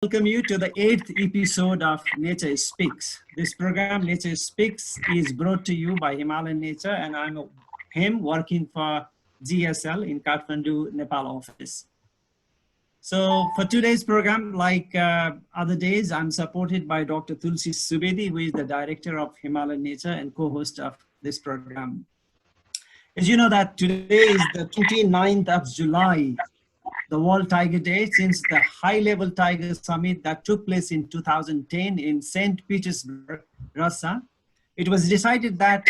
welcome you to the 8th episode of Nature Speaks. This program, Nature Speaks, is brought to you by Himalayan Nature, and I'm him working for GSL in Kathmandu, Nepal office. So for today's program, like other days, I'm supported by Dr. Tulsi Subedi, who is the director of Himalayan Nature and co-host of this program. As you know that today is the 29th of July, the World Tiger Day, since the high-level tiger summit that took place in 2010 in St. Petersburg, Russia. It was decided that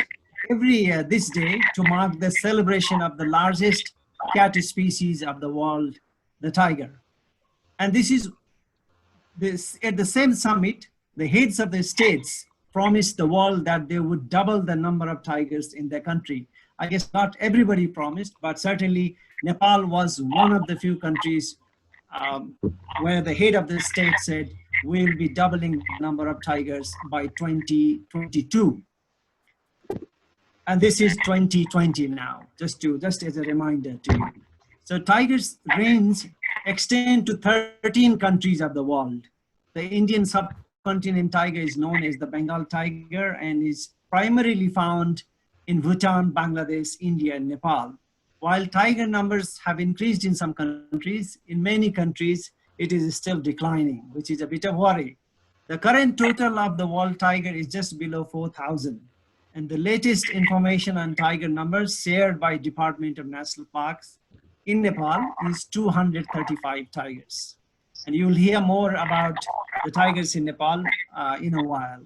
every year this day to mark the celebration of the largest cat species of the world, the tiger. And this is at the same summit, the heads of the states promised the world that they would double the number of tigers in their country. I guess not everybody promised, but certainly Nepal was one of the few countries where the head of the state said, we'll be doubling the number of tigers by 2022. And this is 2020 now, just as a reminder to you. So tigers' range extend to 13 countries of the world. The Indian subcontinent tiger is known as the Bengal tiger and is primarily found in Bhutan, Bangladesh, India, and Nepal. While tiger numbers have increased in some countries, in many countries, it is still declining, which is a bit of worry. The current total of the world tiger is just below 4,000. And the latest information on tiger numbers shared by Department of National Parks in Nepal is 235 tigers. And you'll hear more about the tigers in Nepal in a while.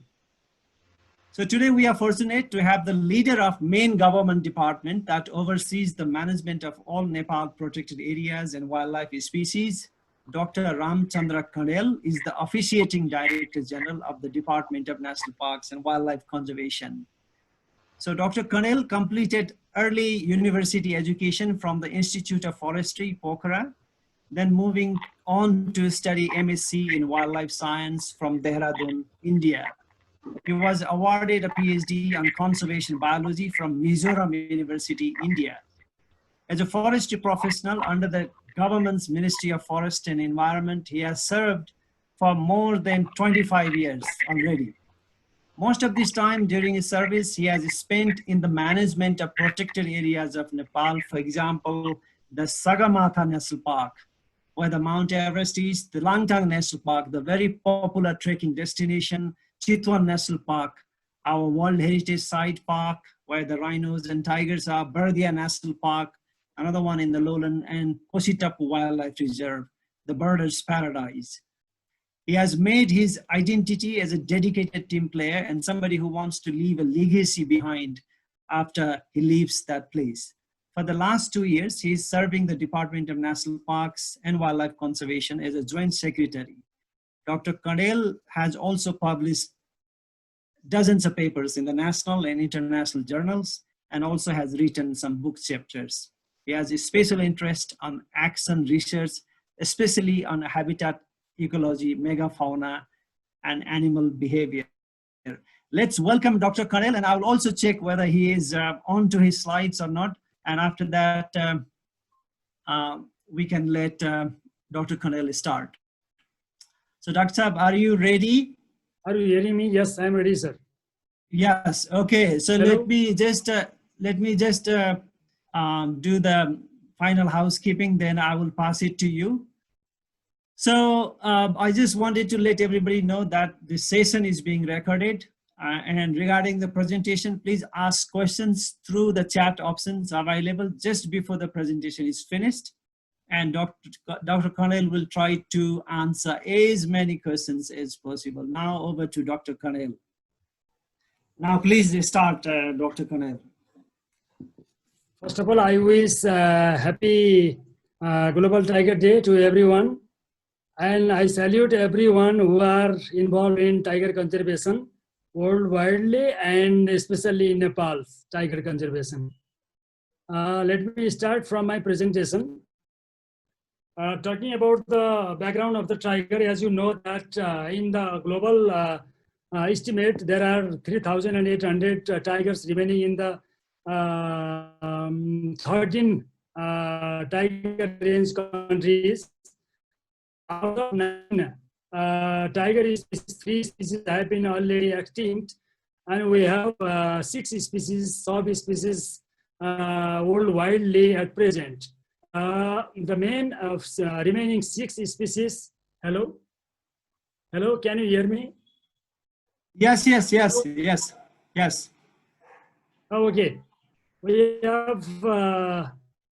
So today we are fortunate to have the leader of main government department that oversees the management of all Nepal protected areas and wildlife species. Dr. Ram Chandra Kandel is the officiating Director General of the Department of National Parks and Wildlife Conservation. So Dr. Kandel completed early university education from the Institute of Forestry, Pokhara, then moving on to study MSc in Wildlife Science from Dehradun, India. He was awarded a PhD on conservation biology from Mizoram University, India. As a forestry professional under the government's Ministry of Forest and Environment, he has served for more than 25 years already. Most of this time during his service, he has spent in the management of protected areas of Nepal, for example, the Sagarmatha National Park, where the Mount Everest is, the Langtang National Park, the very popular trekking destination, Chitwan National Park, our World Heritage Site Park, where the rhinos and tigers are, Bardia National Park, another one in the lowland, and Kositapu Wildlife Reserve, the birders' paradise. He has made his identity as a dedicated team player and somebody who wants to leave a legacy behind after he leaves that place. For the last 2 years, he is serving the Department of National Parks and Wildlife Conservation as a Joint Secretary. Dr. Kandel has also published dozens of papers in the national and international journals and also has written some book chapters. He has a special interest on action research, especially on habitat ecology, megafauna, and animal behavior. Let's welcome Dr. Kandel, and I will also check whether he is on to his slides or not. And after that, we can let Dr. Kandel start. So Dr. Saab, are you ready? Are you hearing me? Yes, I'm ready, sir. Yes. Okay. So Hello? let me just do the final housekeeping. Then I will pass it to you. So I just wanted to let everybody know that this session is being recorded. And regarding the presentation, please ask questions through the chat options available just before the presentation is finished. And Dr. Kandel will try to answer as many questions as possible. Now over to Dr. Kandel. Now please start, Dr. Kandel. First of all, I wish happy Global Tiger Day to everyone. And I salute everyone who are involved in tiger conservation worldwide and especially in Nepal's tiger conservation. Let me start from my presentation. Talking about the background of the tiger, as you know that in the global estimate, there are 3,800 tigers remaining in the 13 tiger range countries. Out of 9 tiger species, 3 species have been already extinct, and we have 6 species, subspecies worldwide at present. The main of remaining 6 species. Hello, can you hear me? Yes. Oh, okay. We have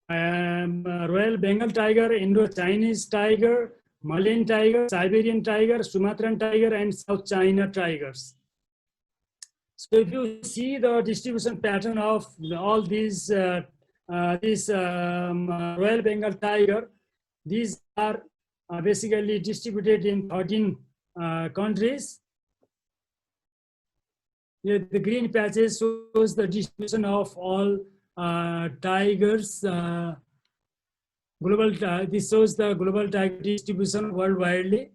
Royal Bengal tiger, Indo-Chinese tiger, Malayan tiger, Siberian tiger, Sumatran tiger, and South China tigers. So if you see the distribution pattern of all these, Royal Bengal tiger, these are basically distributed in 13 countries. The green patches shows the distribution of all tigers. This shows the global tiger distribution worldwide.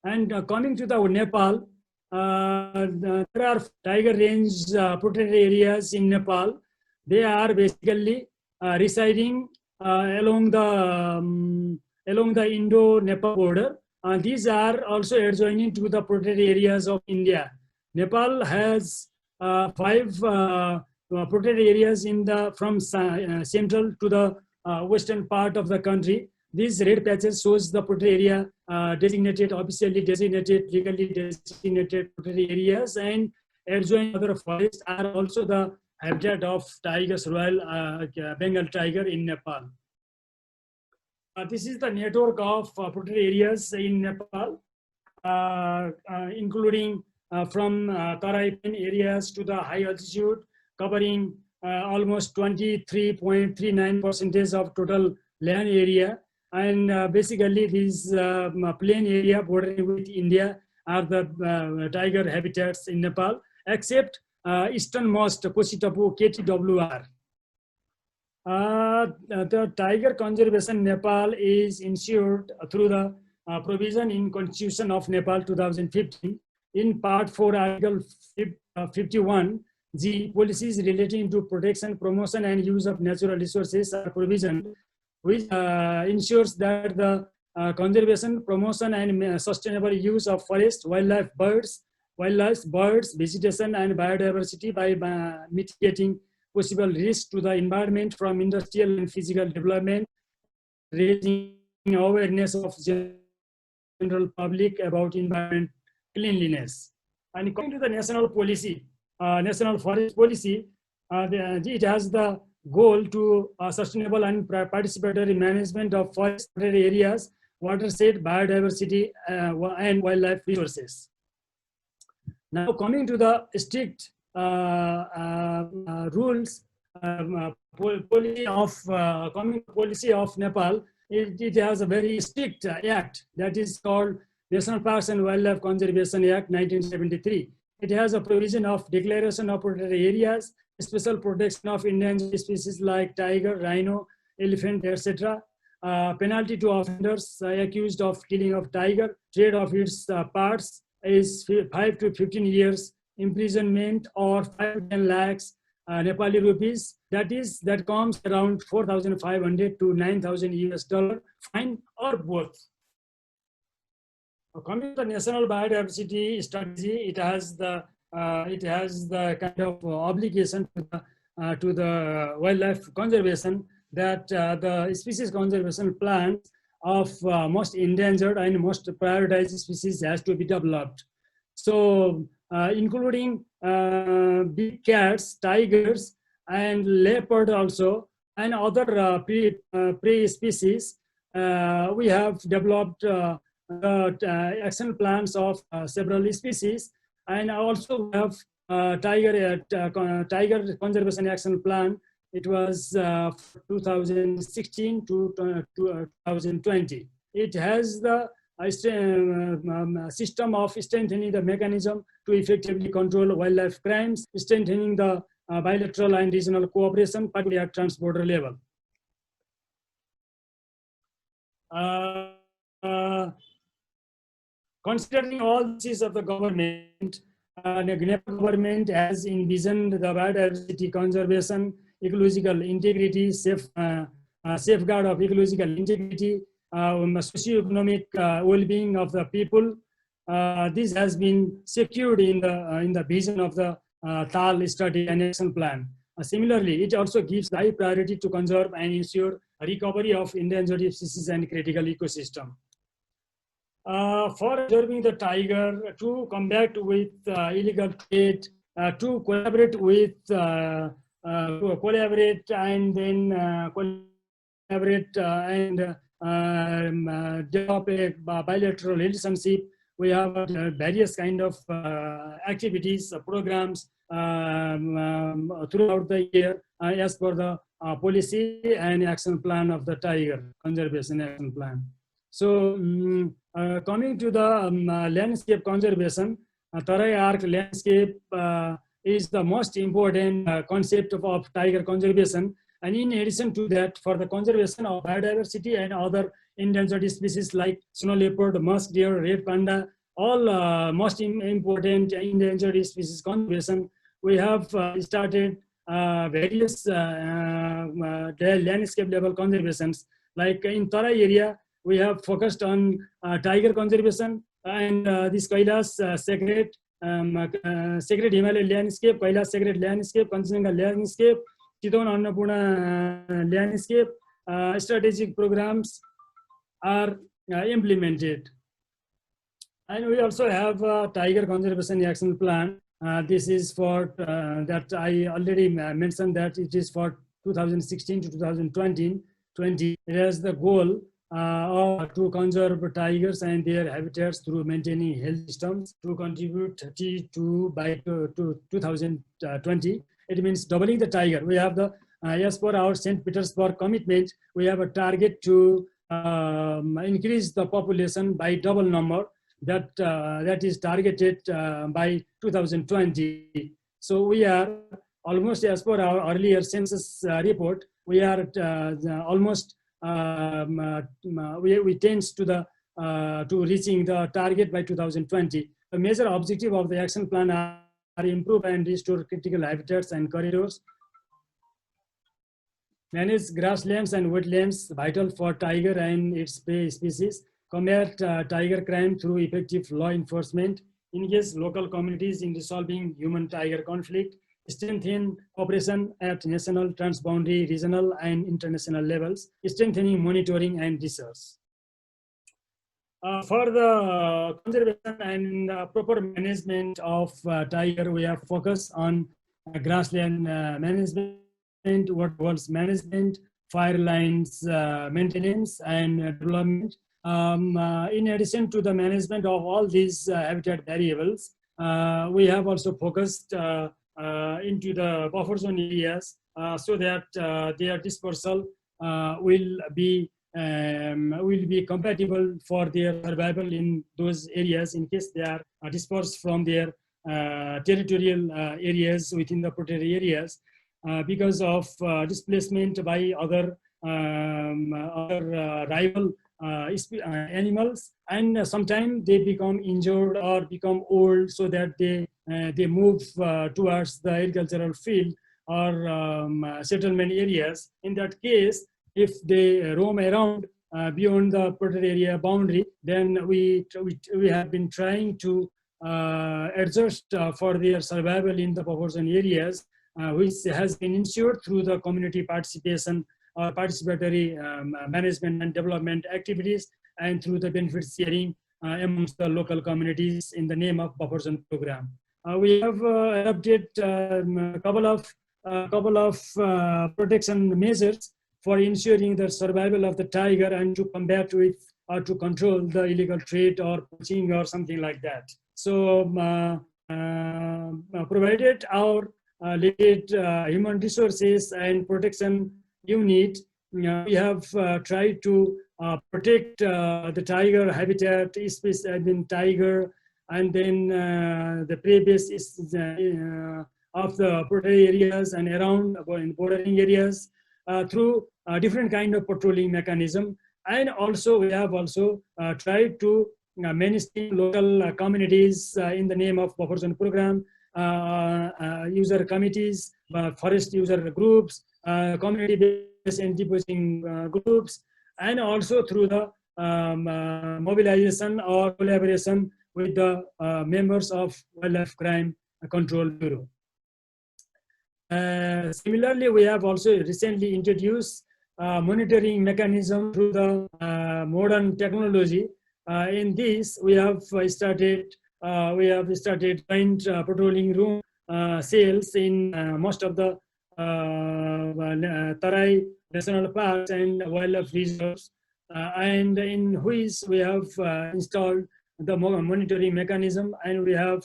And coming to the Nepal, there are tiger range protected areas in Nepal. They are basically residing along the Indo-Nepal border. These are also adjoining to the protected areas of India. Nepal has 5 protected areas from central to the western part of the country. These red patches shows the protected area designated, officially designated, legally designated protected areas, and adjoining other forests are also the habitat of tigers, Royal Bengal tiger in Nepal. This is the network of protected areas in Nepal, including from Tarai Plain areas to the high altitude, covering almost 23.39% of total land area. And basically, these plain area bordering with India are the tiger habitats in Nepal, except easternmost Kositapu KTWR. The tiger conservation Nepal is ensured through the provision in Constitution of Nepal 2015. In Part 4, Article 51G, policies relating to protection, promotion, and use of natural resources are provision, which ensures that the conservation, promotion, and sustainable use of forest, wildlife, birds, vegetation, and biodiversity by mitigating possible risks to the environment from industrial and physical development, raising awareness of general public about environment cleanliness. And according to the national policy, national forest policy, it has the goal to sustainable and participatory management of forest areas, watershed, biodiversity, and wildlife resources. Now, coming to the strict rules, policy of Nepal, it has a very strict act that is called National Parks and Wildlife Conservation Act 1973. It has a provision of declaration of protected areas, special protection of endangered species like tiger, rhino, elephant, etc. Penalty to offenders accused of killing of tiger, trade of its parts is 5 to 15 years imprisonment or 5 to 10 lakhs Nepali rupees. That comes around 4,500 to 9,000 US dollar fine or both. Coming to the national biodiversity strategy, it has the kind of obligation to the wildlife conservation that the species conservation plans of most endangered and most prioritized species has to be developed. So, including big cats, tigers, and leopard also, and other prey species, we have developed action plans of several species, and also we have tiger conservation action plan. It was 2016 to 2020. It has the system of strengthening the mechanism to effectively control wildlife crimes, strengthening the bilateral and regional cooperation, particularly at trans-border level. Considering all this of the government, the Nepal government has envisioned the biodiversity conservation, ecological integrity, safeguard of ecological integrity, socioeconomic well-being of the people, this has been secured in the vision of the TAL study and action plan. Similarly, it also gives high priority to conserve and ensure recovery of endangered species and critical ecosystem. For preserving the tiger, to combat with illegal trade, to collaborate with develop a bilateral relationship. We have various kind of activities, programs throughout the year as per the policy and action plan of the tiger conservation action plan. So coming to the landscape conservation, Tarai Arc landscape is the most important concept of tiger conservation. And in addition to that, for the conservation of biodiversity and other endangered species like snow leopard, musk deer, red panda, all most important endangered species conservation, we have started various landscape level conservations. Like in Tarai area, we have focused on tiger conservation and this Kailash sacred Himalayan landscape, Kailash sacred landscape, Kanchenjunga landscape, Chitwan Annapurna landscape. Strategic programs are implemented. And we also have a tiger conservation action plan. This is for that I already mentioned that it is for 2016 to 2020. It has the goal to conserve tigers and their habitats through maintaining health systems to contribute 32 by 2020. It means doubling the tiger. We have the, as per our St. Petersburg commitment, we have a target to increase the population by double number that is targeted by 2020. So we are almost, as per our earlier census report, we are almost we tend to the to reaching the target by 2020. The major objective of the action plan are improve and restore critical habitats and corridors, manage grasslands and wetlands vital for tiger and its species, combat tiger crime through effective law enforcement, engage local communities in resolving human-tiger conflict, strengthen cooperation at national, transboundary, regional, and international levels, strengthening monitoring and research. For the conservation and proper management of tiger, we have focused on grassland management, waterholes management, fire lines maintenance and development. In addition to the management of all these habitat variables, we have also focused into the buffer zone areas so that their dispersal will be compatible for their survival in those areas in case they are dispersed from their territorial areas within the protected areas because of displacement by other rival animals, and sometimes they become injured or become old so that they move towards the agricultural field or settlement areas. In that case, if they roam around beyond the protected area boundary, then we have been trying to adjust for their survival in the buffer zone areas, which has been ensured through the community participation or participatory management and development activities, and through the benefit sharing amongst the local communities in the name of buffer zone program. We have adopted a couple of protection measures for ensuring the survival of the tiger and to combat with or to control the illegal trade or poaching or something like that. So provided our limited human resources and protection unit, we have tried to protect the tiger habitat, species, tiger, and then the prey base is of the protected areas and around in bordering areas through different kind of patrolling mechanism. And also we have also tried to mainstream local communities in the name of buffer zone program, user committees, forest user groups, community-based anti-poaching groups, and also through the mobilization or collaboration with the members of Wildlife Crime Control Bureau. Similarly, we have also recently introduced monitoring mechanism through the modern technology. In this, we have started joint patrolling room sales in most of the Tarai National Parks and wildlife reserves, and in which we have installed the monitoring mechanism, and we have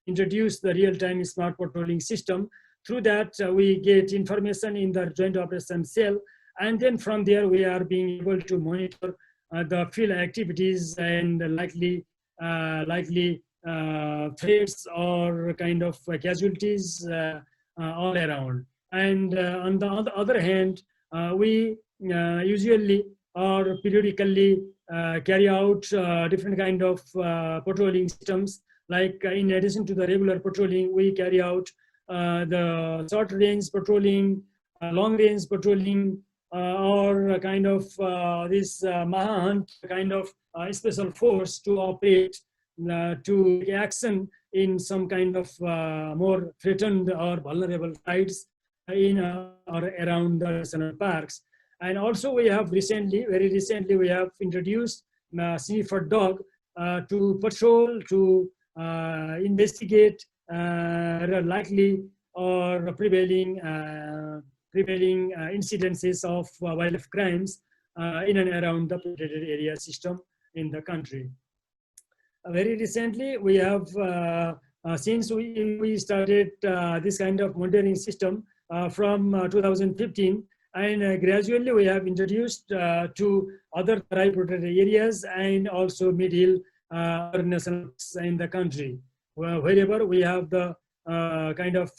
introduced the real-time smart patrolling system. Through that, we get information in the joint operation cell, and then from there we are being able to monitor the field activities and likely threats or kind of casualties all around. And on the other hand, we usually or periodically carry out different kind of patrolling systems. Like in addition to the regular patrolling, we carry out the short range patrolling, long range patrolling, or kind of this Maha Hunt kind of special force to operate to take action in some kind of more threatened or vulnerable sites in or around the national parks. And also we have very recently, we have introduced sniffer dog to patrol, to investigate likely or prevailing incidences of wildlife crimes in and around the protected area system in the country. Very recently, we have, since we started this kind of monitoring system from 2015, and gradually we have introduced to other Tarai protected areas and also mid-hill national parks in the country, wherever we have the kind of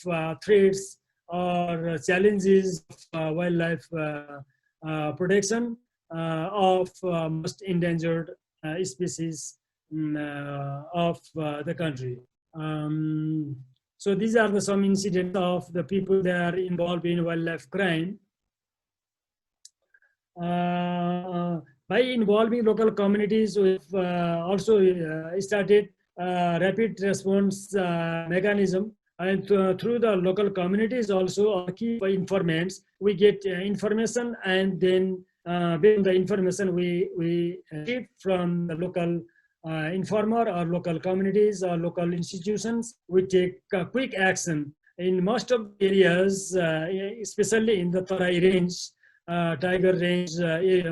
threats or challenges of wildlife protection of most endangered species of the country. So these are some incidents of the people that are involved in wildlife crime. By involving local communities, we've also started rapid response mechanism, and through the local communities also our key informants, we get information, and then based on the information we get from the local informer or local communities or local institutions, we take quick action. In most of the areas, especially in the Tarai range, tiger range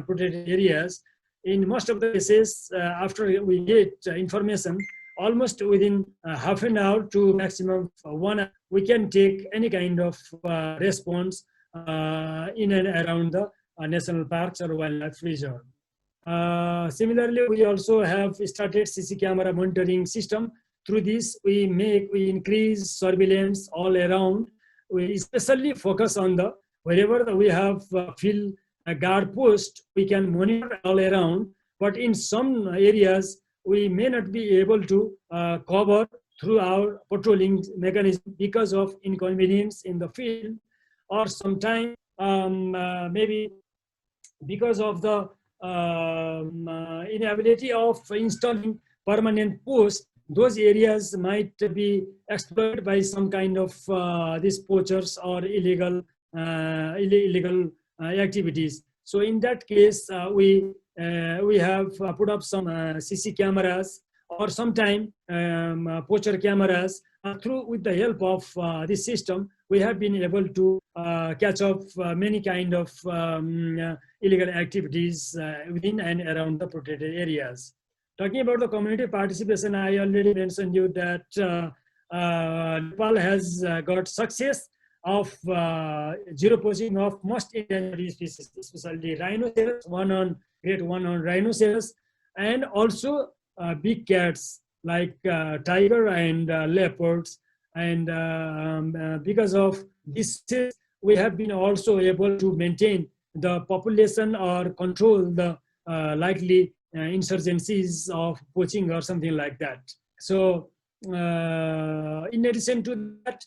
protected areas, in most of the cases, after we get information, almost within half an hour to maximum 1 hour, we can take any kind of response in and around the national parks or wildlife reserve. Similarly, we also have started CC camera monitoring system. Through this, we increase surveillance all around. We especially focus on the wherever we have field guard post, we can monitor all around. But in some areas, we may not be able to cover through our patrolling mechanism because of inconvenience in the field, or sometimes maybe because of the inability of installing permanent posts. Those areas might be exploited by some kind of these poachers or illegal activities. So in that case, we have put up some CC cameras, or sometime poacher cameras. Through with the help of this system, we have been able to catch up many kind of illegal activities within and around the protected areas. Talking about the community participation, I already mentioned you that Nepal has got success of zero poaching of most endangered species, especially rhinoceros, great one-horned rhinoceros, and also big cats like tiger and leopards. And because of this, we have been also able to maintain the population or control the likely insurgencies of poaching or something like that. So in addition to that,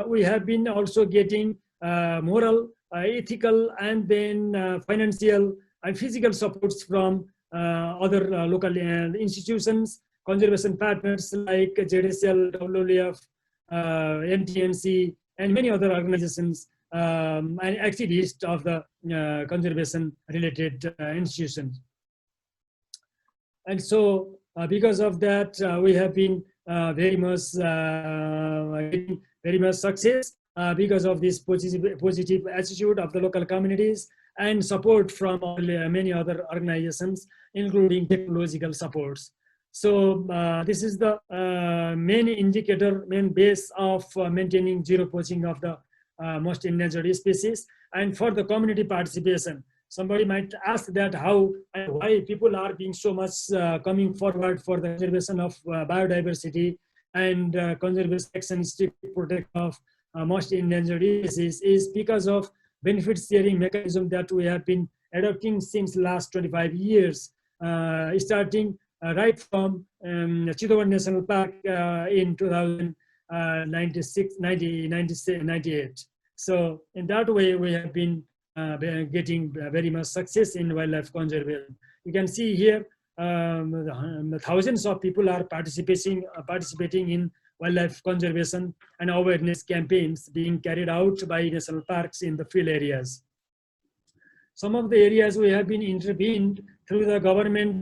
we have been also getting moral, ethical, and then financial and physical supports from other local institutions, conservation partners like JDSL, WWF, MTMC, and many other organizations and activists of the conservation-related institutions. And so, because of that, we have been very much getting very much success because of this positive attitude of the local communities and support from many other organizations, including technological supports. So this is the main indicator, main base of maintaining zero poaching of the most endangered species. And for the community participation, somebody might ask that how and why people are being so much coming forward for the conservation of biodiversity and conservation action protect of most endangered species is because of benefit sharing mechanism that we have been adopting since last 25 years, starting right from Chitwan National Park in 1998. So in that way, we have been getting very much success in wildlife conservation. You can see here, thousands of people are participating in wildlife conservation and awareness campaigns being carried out by national parks in the field areas. Some of the areas we have been intervened through the government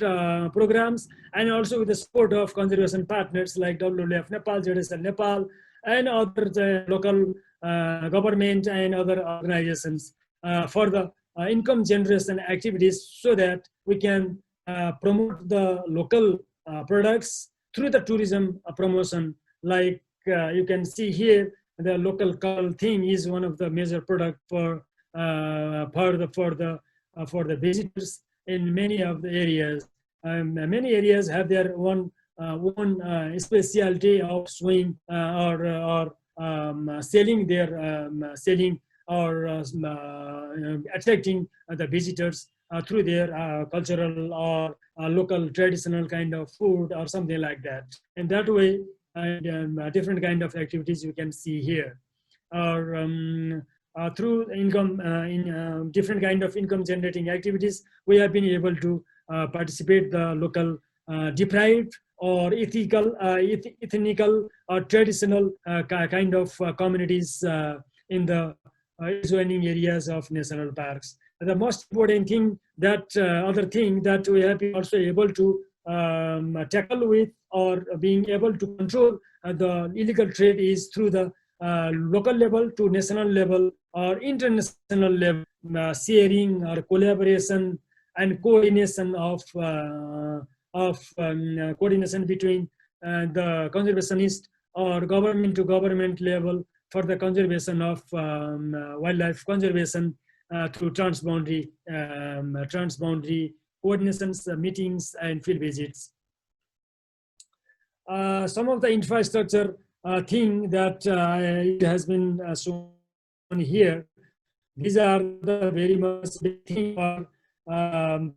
programs and also with the support of conservation partners like WWF Nepal, JDSL Nepal, and other local government and other organizations for the income generation activities so that we can promote the local products through the tourism promotion. Like you can see here, the local thing is one of the major product for the visitors in many of the areas. Many areas have their one specialty of showing or selling their or attracting the visitors through their cultural or local traditional kind of food or something like that. In that way, different kind of activities you can see here. Or through income in different kind of income generating activities, we have been able to participate the local deprived or ethnical or traditional kind of communities in the adjoining areas of national parks. The most important thing that other thing that we have been also able to tackle with or being able to control the illegal trade is through the local level to national level or international level sharing or collaboration and coordination of coordination between the conservationist or government to government level for the conservation of wildlife conservation through transboundary coordinations, meetings, and field visits. Some of the infrastructure thing that it has been shown here. These are the very much big thing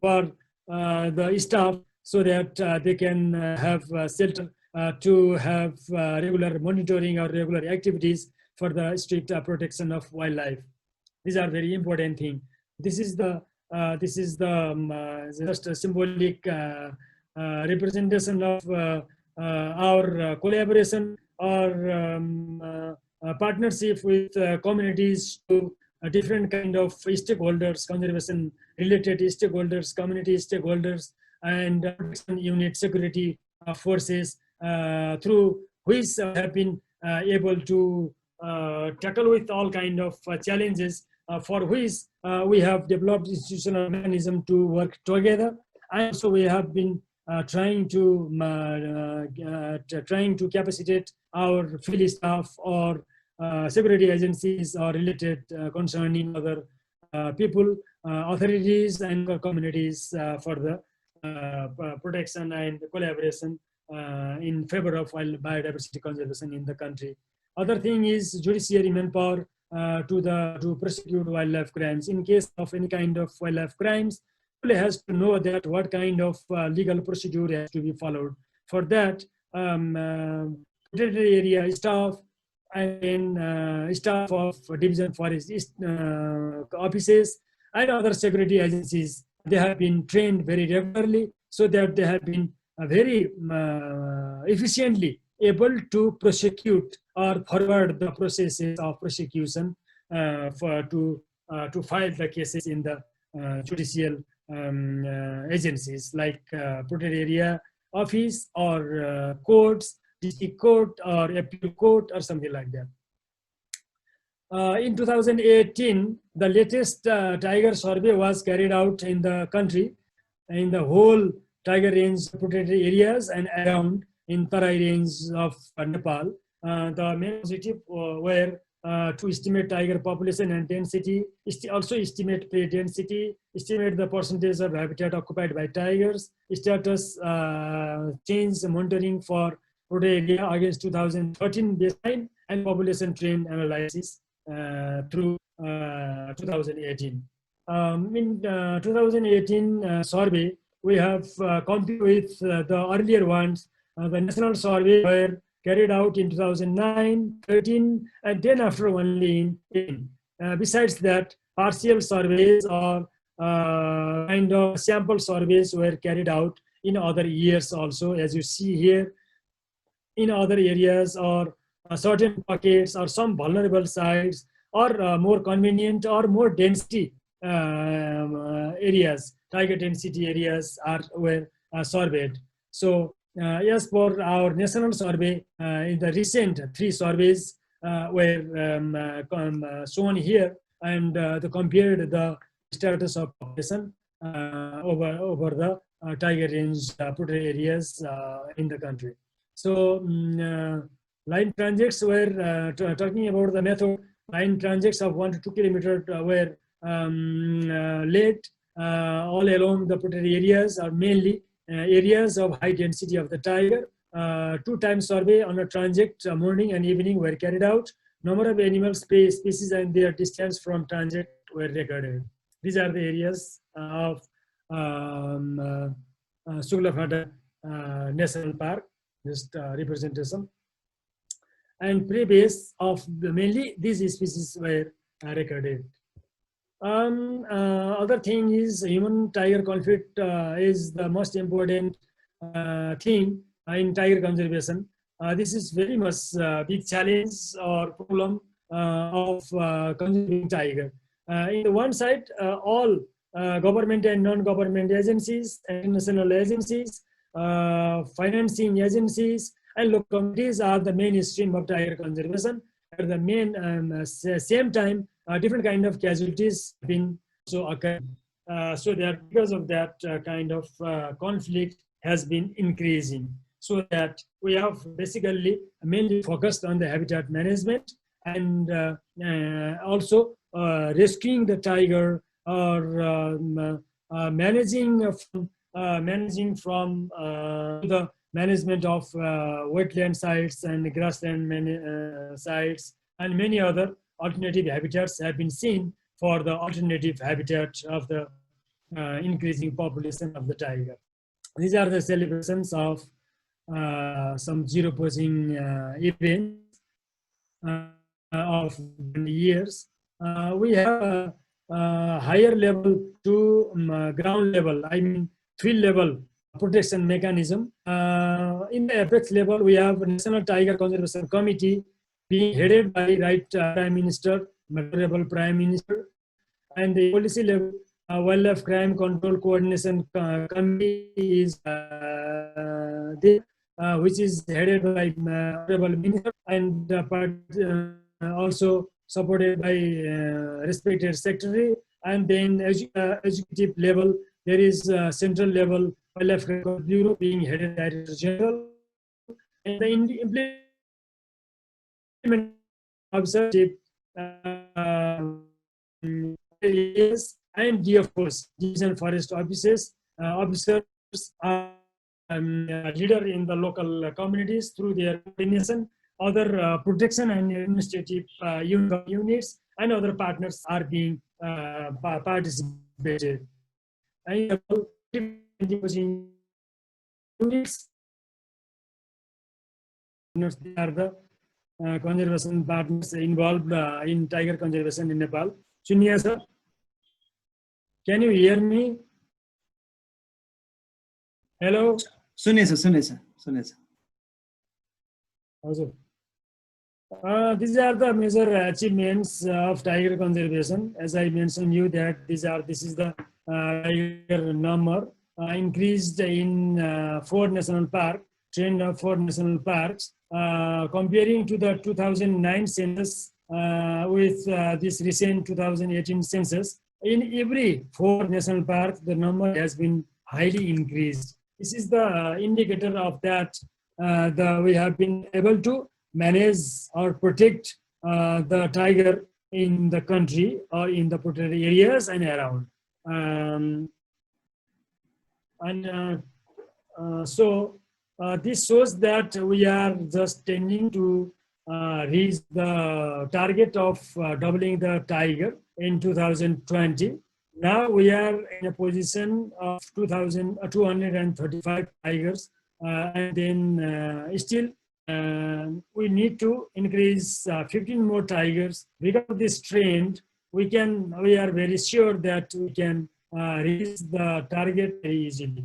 for the staff so that they can have shelter to have regular monitoring or regular activities for the strict protection of wildlife. These are very important thing. This is the just a symbolic representation of our collaboration or partnership with communities to different kind of stakeholders, conservation related stakeholders, community stakeholders, and unit security forces through which have been able to tackle with all kind of challenges for which we have developed institutional mechanism to work together. And so we have been trying to capacitate our field staff or security agencies or related concerning other people, authorities, and communities for the protection and collaboration in favor of biodiversity conservation in the country. Other thing is judiciary manpower to prosecute wildlife crimes. In case of any kind of wildlife crimes, people has to know that what kind of legal procedure has to be followed. For that, territory area staff and staff of division forest offices and other security agencies, they have been trained very regularly so that they have been very efficiently able to prosecute or forward the processes of prosecution to file the cases in the judicial agencies like protected area office or courts, district court or appeal court or something like that. In 2018, the latest tiger survey was carried out in the country, in the whole tiger range protected areas and around in Tarai range of Nepal. The main objective were to estimate tiger population and density, also estimate prey density, estimate the percentage of habitat occupied by tigers, status change monitoring for protected area against 2013 baseline, and population trend analysis through 2018. In 2018 survey, we have compared with the earlier ones. The national survey were carried out in 2009, 13, and then after only in 18. Besides that, partial surveys or kind of sample surveys were carried out in other years also, as you see here, in other areas or certain pockets or some vulnerable sites or more convenient or more density areas, tiger density areas were surveyed. So as for our national survey, in the recent 3 surveys were shown here, and compared the status of population over the tiger range protected areas in the country. So line transects were talking about the method. Line transects of 1 to 2 kilometers were laid all along the protected areas, are mainly areas of high density of the tiger. 2 times survey on a transect, morning and evening, were carried out. Number of animal species and their distance from transect were recorded. These are the areas of Suglafada National Park, just representation. And prey base of mainly these species were recorded. Other thing is human tiger conflict is the most important thing in tiger conservation. This is very much big challenge or problem of conserving tiger. In the one side, all government and non-government agencies, international agencies, financing agencies, and local communities are the mainstream of tiger conservation. At the same time, different kind of casualties have been also occurring. So that because of that kind of conflict has been increasing. So that we have basically mainly focused on the habitat management and also rescuing the tiger or managing from the management of wetland sites and grassland sites, and many other alternative habitats have been seen for the alternative habitat of the increasing population of the tiger. These are the celebrations of some zero poaching events of years. We have a higher level to ground level, I mean field level protection mechanism. In the apex level, we have National Tiger Conservation Committee being headed by Right Prime Minister, Honorable Prime Minister, and the policy level Wildlife Crime Control Coordination Committee is there, which is headed by Honorable Minister and also supported by respected secretary. And then executive level, there is central level Wildlife Crime Bureau being headed by Director General, and the implementation officer and DFOs, Division Forest officers are leader in the local communities through their coordination. Other protection and administrative units and other partners are being participated. And units are the conservation partners involved in tiger conservation in Nepal. Chunia sir, can you hear me? Hello. सुनेछ हजुर these are the major achievements of tiger conservation. As I mentioned you that this is the tiger number increased in 4 national parks, trend of 4 national parks, comparing to the 2009 census with this recent 2018 census. In every 4 national parks, the number has been highly increased. This is the indicator of that we have been able to manage or protect the tiger in the country or in the protected areas and around. So this shows that we are just tending to reach the target of doubling the tiger in 2020. Now we are in a position of 235 tigers, and then still we need to increase 15 more tigers. Because of this trend, we are very sure that we can reach the target very easily.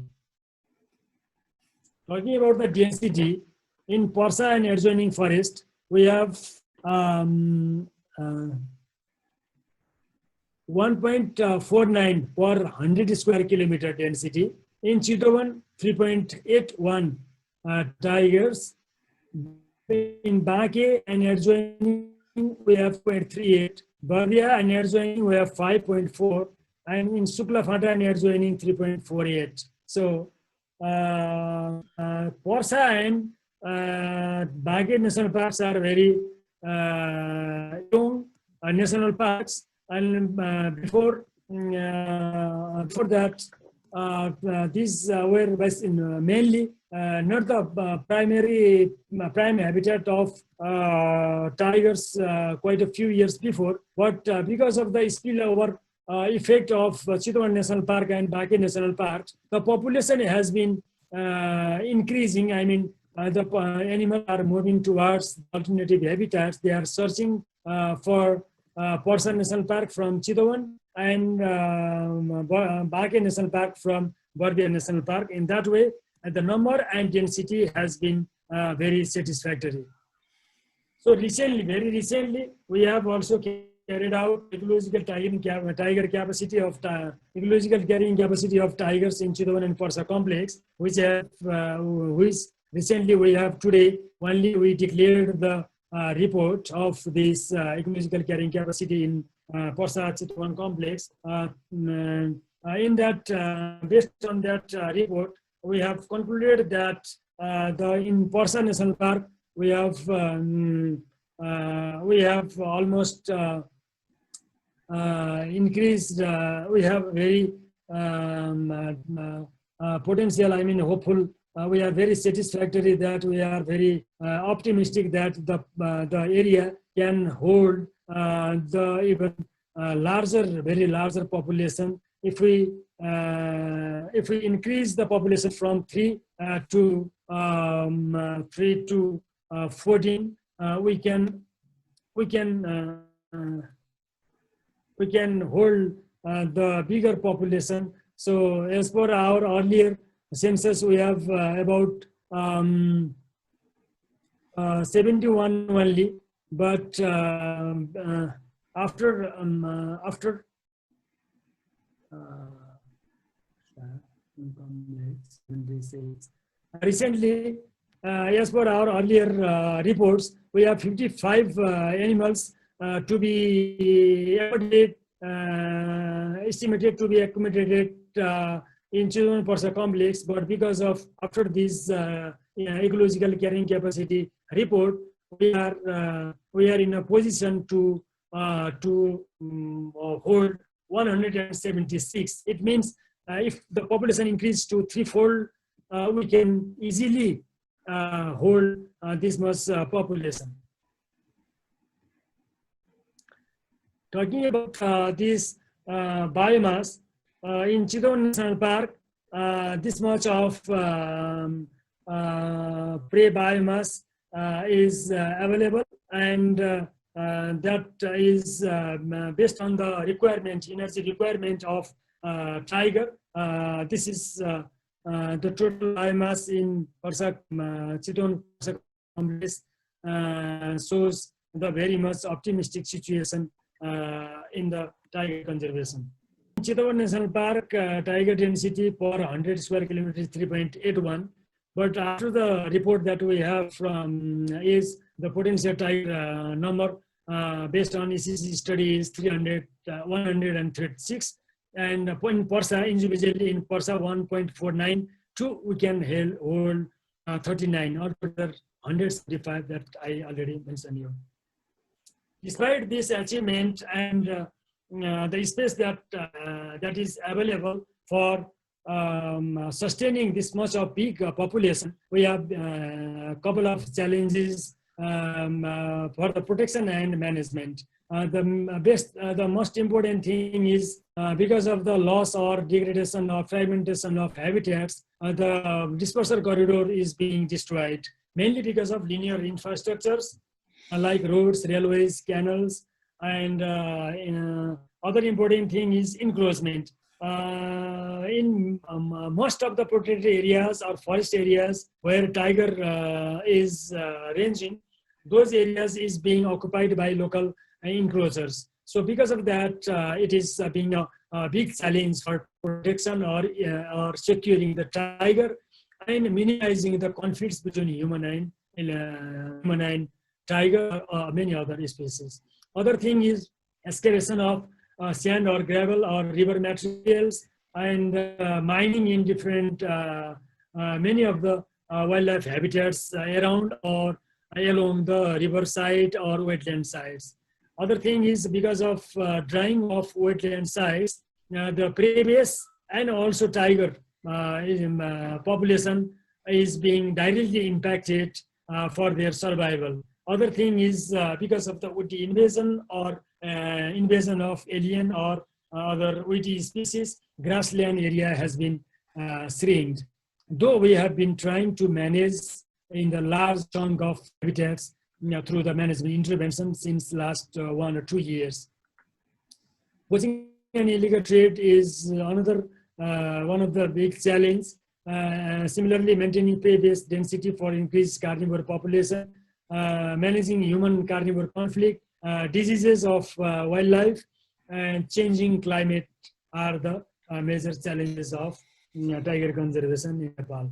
Talking about the density, in Porsa and adjoining forest, we have 1.49 per 100 square kilometer density. In Chitwan, 3.81 tigers. In Bake and adjoining, we have 0.38. Bardia and adjoining, we have 5.4. And in Sukla Fata and adjoining, 3.48. So, Porsa and Bake national parks are very young national parks. And before that, these were mainly not the prime habitat of tigers quite a few years before, but because of the spillover effect of Chitwan National Park and Bake National Park, the population has been increasing. I mean, the animals are moving towards alternative habitats. They are searching for Porsa National Park from Chitwan and Bake National Park from Bardia National Park. In that way, the number and density has been very satisfactory. So very recently, we have also carried out ecological tiger capacity of ecological carrying capacity of tigers in Chitwan and Porsa complex, which recently we have today only we declared the report of this ecological carrying capacity in Porsa Chitwan complex. In that, based on that report, we have concluded that in Porsa National Park we have almost increased. We have very potential. I mean, hopeful. We are very satisfactory that we are very optimistic that the area can hold the even very larger population. If we increase the population from 3 to 14, we can hold the bigger population. So as per our earlier census, we have about 71 only, but recently, as per our earlier reports, we have 55 animals to be estimated to be accommodated in Chitwan Porsa complex, but because of after this ecological carrying capacity report, we are in a position to hold 176. It means if the population increases to threefold, we can easily hold this much population. Talking about this biomass, in Chitwan National Park, this much of prey biomass is available, and that is based on the requirement, energy requirement of tiger. This is The total biomass in Parsa Chiton complex shows the very much optimistic situation in the tiger conservation. In Chitwan National Park, tiger density per 100 square kilometers is 3.81. But after the report that we have from is the potential tiger number based on ECC study is 136, and in Parsa individually in Parsa 1.49 to we can hold 39 or 175 that I already mentioned you. Despite this achievement and the space that that is available for sustaining this much of big population, we have a couple of challenges for the protection and management. The most important thing is because of the loss or degradation or fragmentation of habitats, the dispersal corridor is being destroyed, mainly because of linear infrastructures like roads, railways, canals, and other important thing is encroachment. In most of the protected areas or forest areas where tiger is ranging, those areas is being occupied by local encroachers. So because of that, it is being a big challenge for protection or securing the tiger and minimizing the conflicts between human and tiger or many other species. Other thing is excavation of sand or gravel or river materials and mining in different, many of the wildlife habitats around or along the riverside or wetland sites. Other thing is because of drying of wetland sites, the prey base and also tiger population is being directly impacted for their survival. Other thing is because of the woody invasion or invasion of alien or other woody species, grassland area has been shrinked. Though we have been trying to manage in the large chunk of habitats through the management intervention since last 1 or 2 years. Poaching and illegal trade is another one of the big challenge. Similarly, maintaining prey-based density for increased carnivore population, managing human carnivore conflict, diseases of wildlife, and changing climate are the major challenges of tiger conservation in Nepal.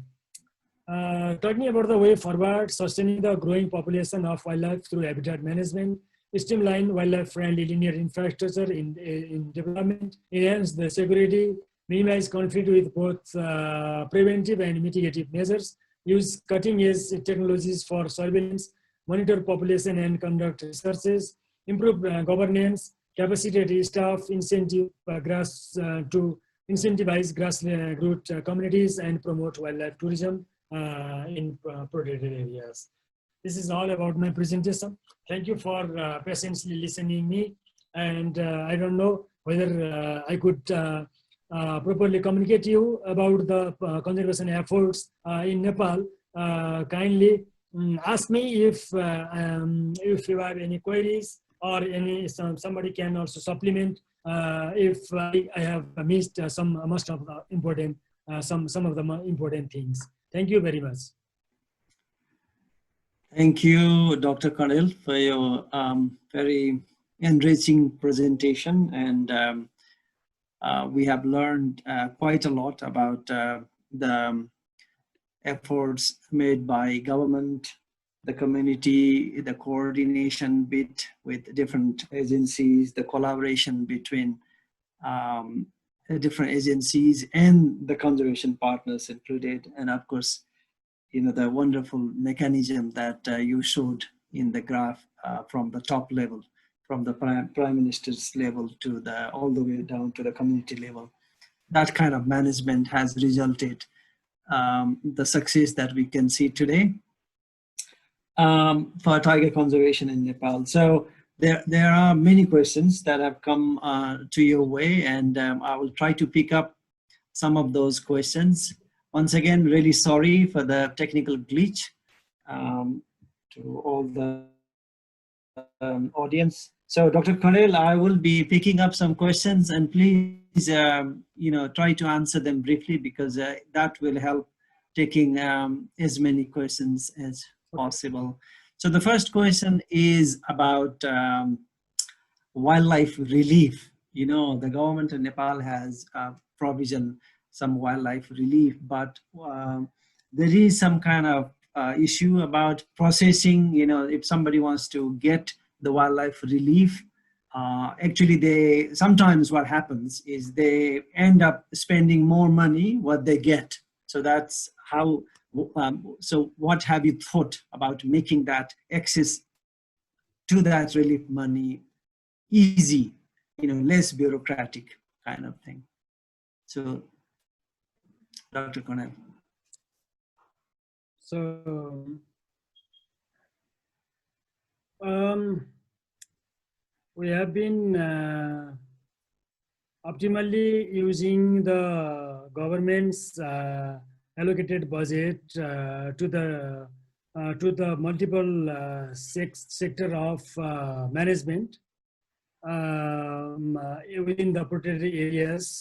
Talking about the way forward, sustaining the growing population of wildlife through habitat management, streamline wildlife-friendly linear infrastructure in development, enhance the security, minimize conflict with both preventive and mitigative measures, use cutting-edge technologies for surveillance, monitor population and conduct researches, improve governance, capacity staff, incentivize grassroots communities, and promote wildlife tourism in protected areas. This is all about my presentation. Thank you for patiently listening me. And I don't know whether I could properly communicate to you about the conservation efforts in Nepal. Kindly ask me if you have any queries or somebody can also supplement if I have missed some of the important things. Thank you very much. Thank you, Dr. Kandel, for your very enriching presentation. And we have learned quite a lot about the efforts made by government, the community, the coordination bit with different agencies, the collaboration between different agencies and the conservation partners included, and of course, the wonderful mechanism that you showed in the graph from the top level, from the Prime Minister's level to all the way down to the community level. That kind of management has resulted the success that we can see today for tiger conservation in Nepal. So there are many questions that have come to your way, and I will try to pick up some of those questions. Once again, really sorry for the technical glitch to all the audience. So Dr. Kandel, I will be picking up some questions, and please please, try to answer them briefly, because that will help taking as many questions as possible. So the first question is about wildlife relief. The government of Nepal has provision some wildlife relief, but there is some kind of issue about processing. If somebody wants to get the wildlife relief, actually sometimes what happens is they end up spending more money what they get. So that's how, so what have you thought about making that access to that relief money easy, less bureaucratic kind of thing? So, Dr. Kandel. So, we have been optimally using the government's allocated budget to the multiple sector of management within the protected areas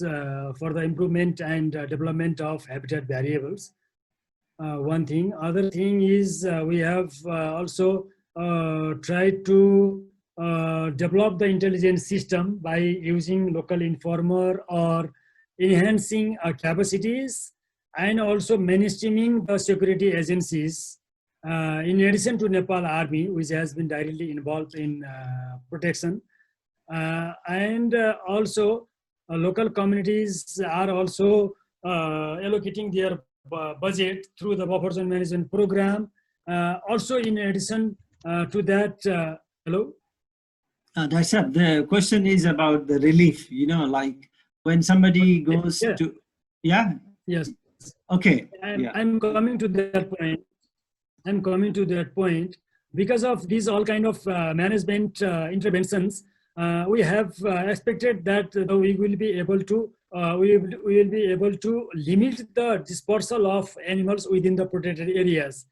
for the improvement and development of habitat variables. One thing. Other thing is we have also tried to develop the intelligence system by using local informer or enhancing capacities, and also mainstreaming the security agencies. In addition to Nepal Army, which has been directly involved in protection, and also local communities are also allocating their budget through the buffer zone management program. Also, in addition to that, hello? Darshan, the question is about the relief, like when somebody goes to, yeah? Yes. Okay. I'm coming to that point. I'm coming to that point. Because of these all kind of management interventions, we have expected that we will be able to limit the dispersal of animals within the protected areas,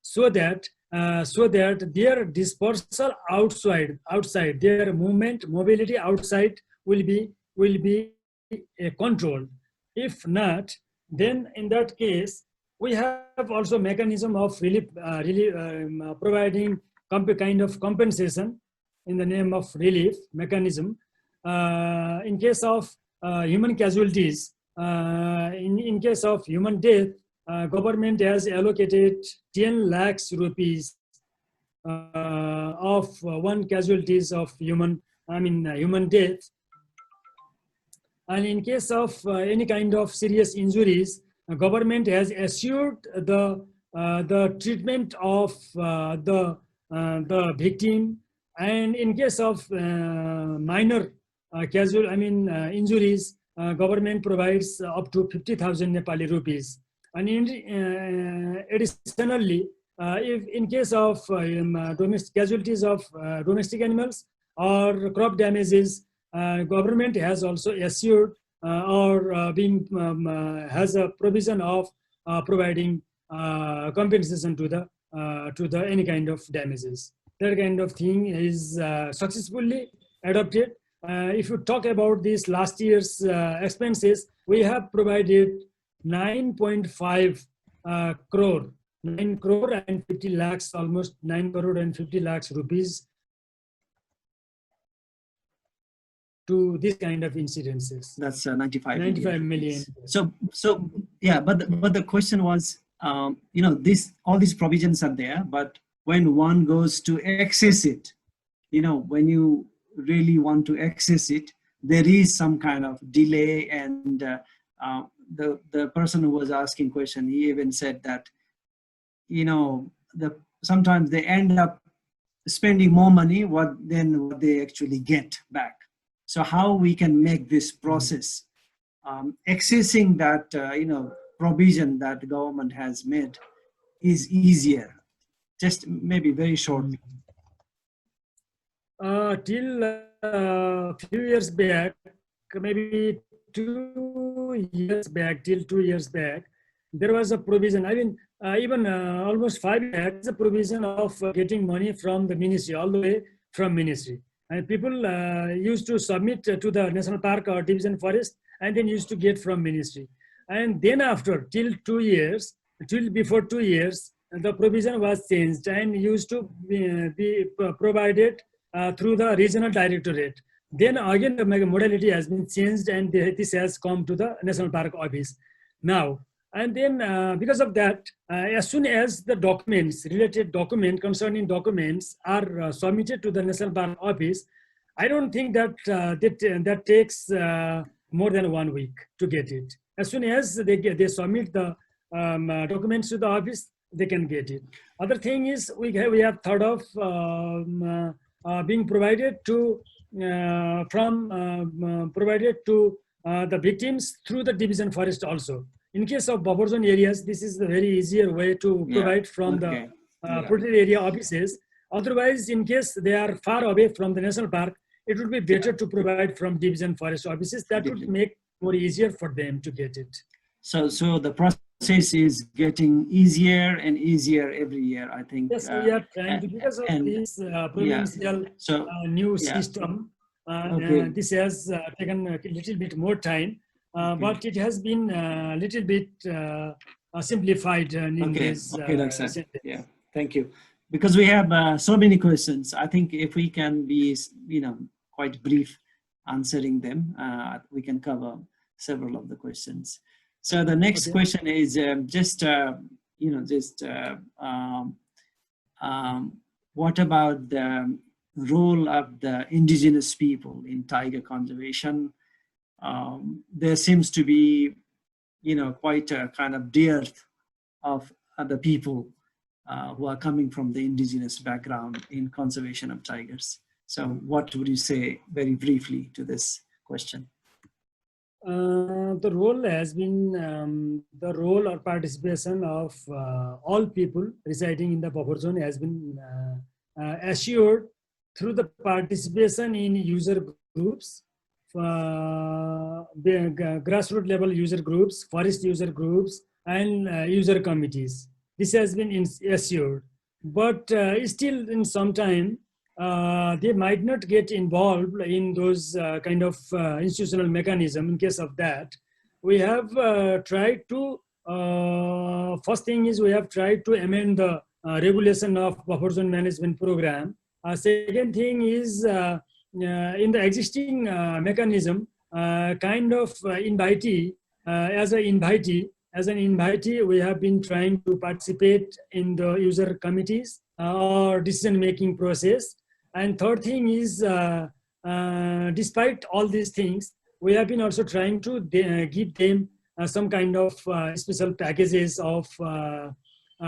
so that their dispersal outside their mobility outside will be controlled. If not, then in that case we have also mechanism of relief, providing kind of compensation in the name of relief mechanism. In case of human casualties, in case of human death, government has allocated 10 lakhs rupees of one casualties of human death. And in case of any kind of serious injuries, government has assured the treatment of the victim. And in case of minor injuries, government provides up to 50,000 Nepali rupees. And additionally, if in case of domestic casualties of domestic animals or crop damages, government has also assured has a provision of providing compensation to the any kind of damages. That kind of thing is successfully adopted. If you talk about this last year's expenses, we have provided 9.5 crore, 9 crore and 50 lakhs, almost 9 crore and 50 lakhs rupees to this kind of incidences. That's 95 million. So yeah, but the question was, all these provisions are there, but when one goes to access it, when you really want to access it, there is some kind of delay. And the person who was asking question, he even said that, sometimes they end up spending more money than what they actually get back. So how we can make this process, accessing that, provision that the government has made is easier? Just maybe very short. Till a few years back, maybe 2 years back, till 2 years back, there was a provision. Even almost 5 years back, a provision of getting money from the ministry, all the way from ministry. And people used to submit to the National Park or Division Forest and then used to get from ministry. And then after, till before 2 years, the provision was changed and used to be provided through the regional directorate. Then again, the modality has been changed, and this has come to the National Park Office now. And then because of that, as soon as the documents, concerning documents are submitted to the National Park Office, I don't think that that takes more than 1 week to get it. As soon as they submit the documents to the office, they can get it. Other thing is we have thought of being provided to the victims through the division forest also. In case of buffer zone areas, this is the very easier way to provide from the protected area offices. Otherwise, in case they are far away from the national park, it would be better to provide from division forest offices. That would make more easier for them to get it. So the process is getting easier and easier every year, I think. Yes, we are trying to, because of this provincial new system. This has taken a little bit more time, but it has been a little bit simplified in this. Yeah, thank you. Because we have so many questions, I think if we can be, quite brief answering them, we can cover several of the questions. So the next question is what about the role of the indigenous people in tiger conservation? There seems to be, quite a kind of dearth of the people who are coming from the indigenous background in conservation of tigers. So what would you say very briefly to this question? The role has been the role or participation of all people residing in the buffer zone has been assured through the participation in user groups, grassroots level user groups, forest user groups, and user committees. This has been assured, but still in some time, they might not get involved in those kind of institutional mechanism. In case of that, we have tried to, first thing is we have tried to amend the regulation of buffer zone management program. Second thing is in the existing mechanism, kind of invitee, as an invitee, we have been trying to participate in the user committees or decision-making process. And third thing is, despite all these things, we have been also trying to give them some kind of special packages of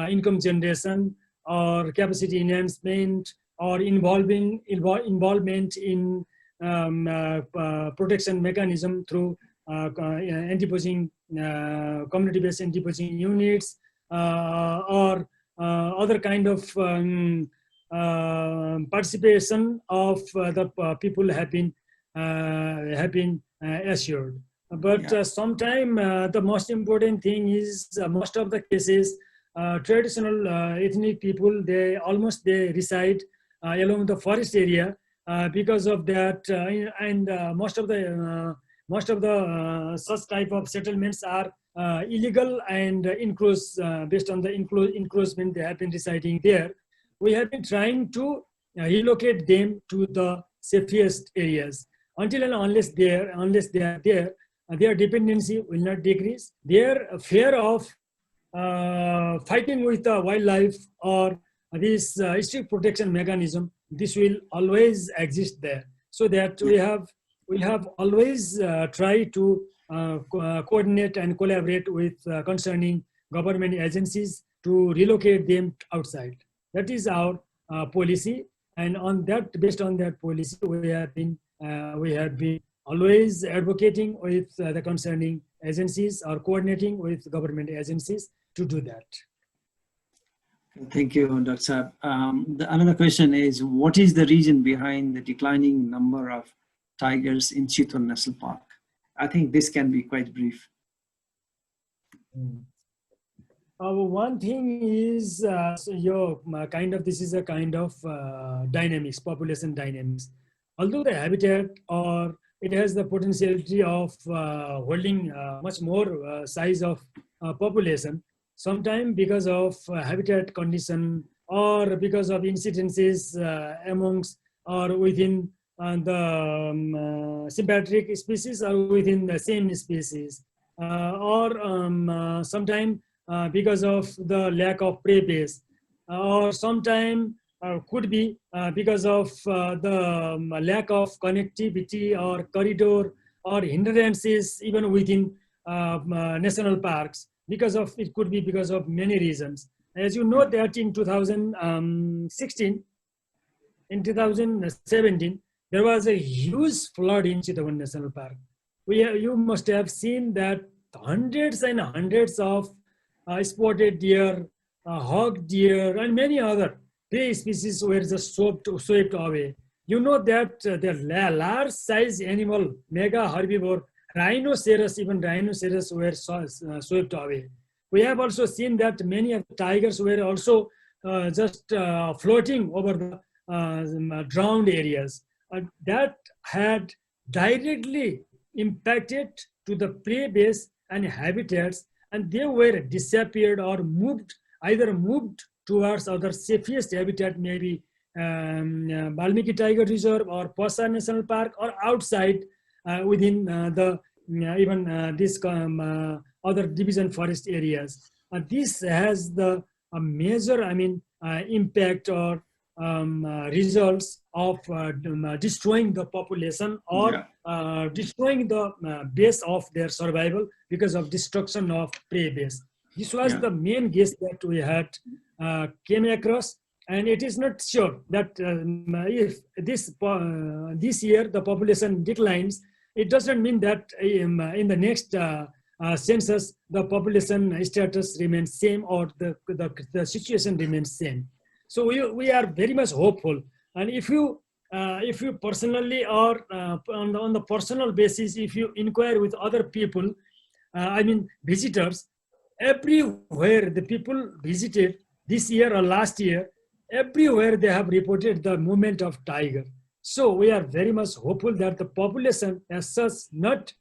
income generation or capacity enhancement or involvement in protection mechanism through anti-poaching, community-based anti-poaching units or other kind of participation of the people have been assured. But sometime the most important thing is most of the cases, traditional ethnic people, they reside along the forest area. Because of that, and most of the such type of settlements are illegal and encroach, based on the encroachment they have been residing there. We have been trying to relocate them to the safest areas. Until and unless they are there, their dependency will not decrease. Their fear of fighting with the wildlife or this strict protection mechanism, this will always exist there. So that we have always tried to coordinate and collaborate with concerning government agencies to relocate them outside. That is our policy, and based on that policy, we have been always advocating with the concerning agencies or coordinating with government agencies to do that. Thank you, Dr. Saab. Another question is, what is the reason behind the declining number of tigers in Chitwan National Park? I think this can be quite brief. One thing is, this is a kind of dynamics, population dynamics. Although the habitat or it has the potentiality of holding much more size of population. Sometimes because of habitat condition or because of incidences amongst or within the sympatric species or within the same species, or sometimes because of the lack of prey base, or sometimes could be because of the lack of connectivity or corridor or hindrances even within national parks. Because of it could be because of many reasons. As you know that in 2016, in 2017, there was a huge flood in Chittagong National Park. You must have seen that hundreds and hundreds of spotted deer, hog deer, and many other prey species were just swept away. You know that the large size animal, mega herbivore, rhinoceros, even rhinoceros were swept away. We have also seen that many of the tigers were also just floating over the drowned areas. That had directly impacted to the prey base and habitats, and they were disappeared or moved, either moved towards other safest habitat, maybe Valmiki Tiger Reserve or Posa National Park, or outside within the even this other division forest areas. This has the major, impact or results of destroying the population or destroying the base of their survival because of destruction of prey base. This was the main guess that we had came across, and it is not sure that if this year the population declines, it doesn't mean that in the next census the population status remains same or the situation remains same. So we are very much hopeful, and if you personally or on the personal basis, if you inquire with other people, visitors, everywhere the people visited this year or last year, everywhere they have reported the movement of tiger. So we are very much hopeful that the population as such not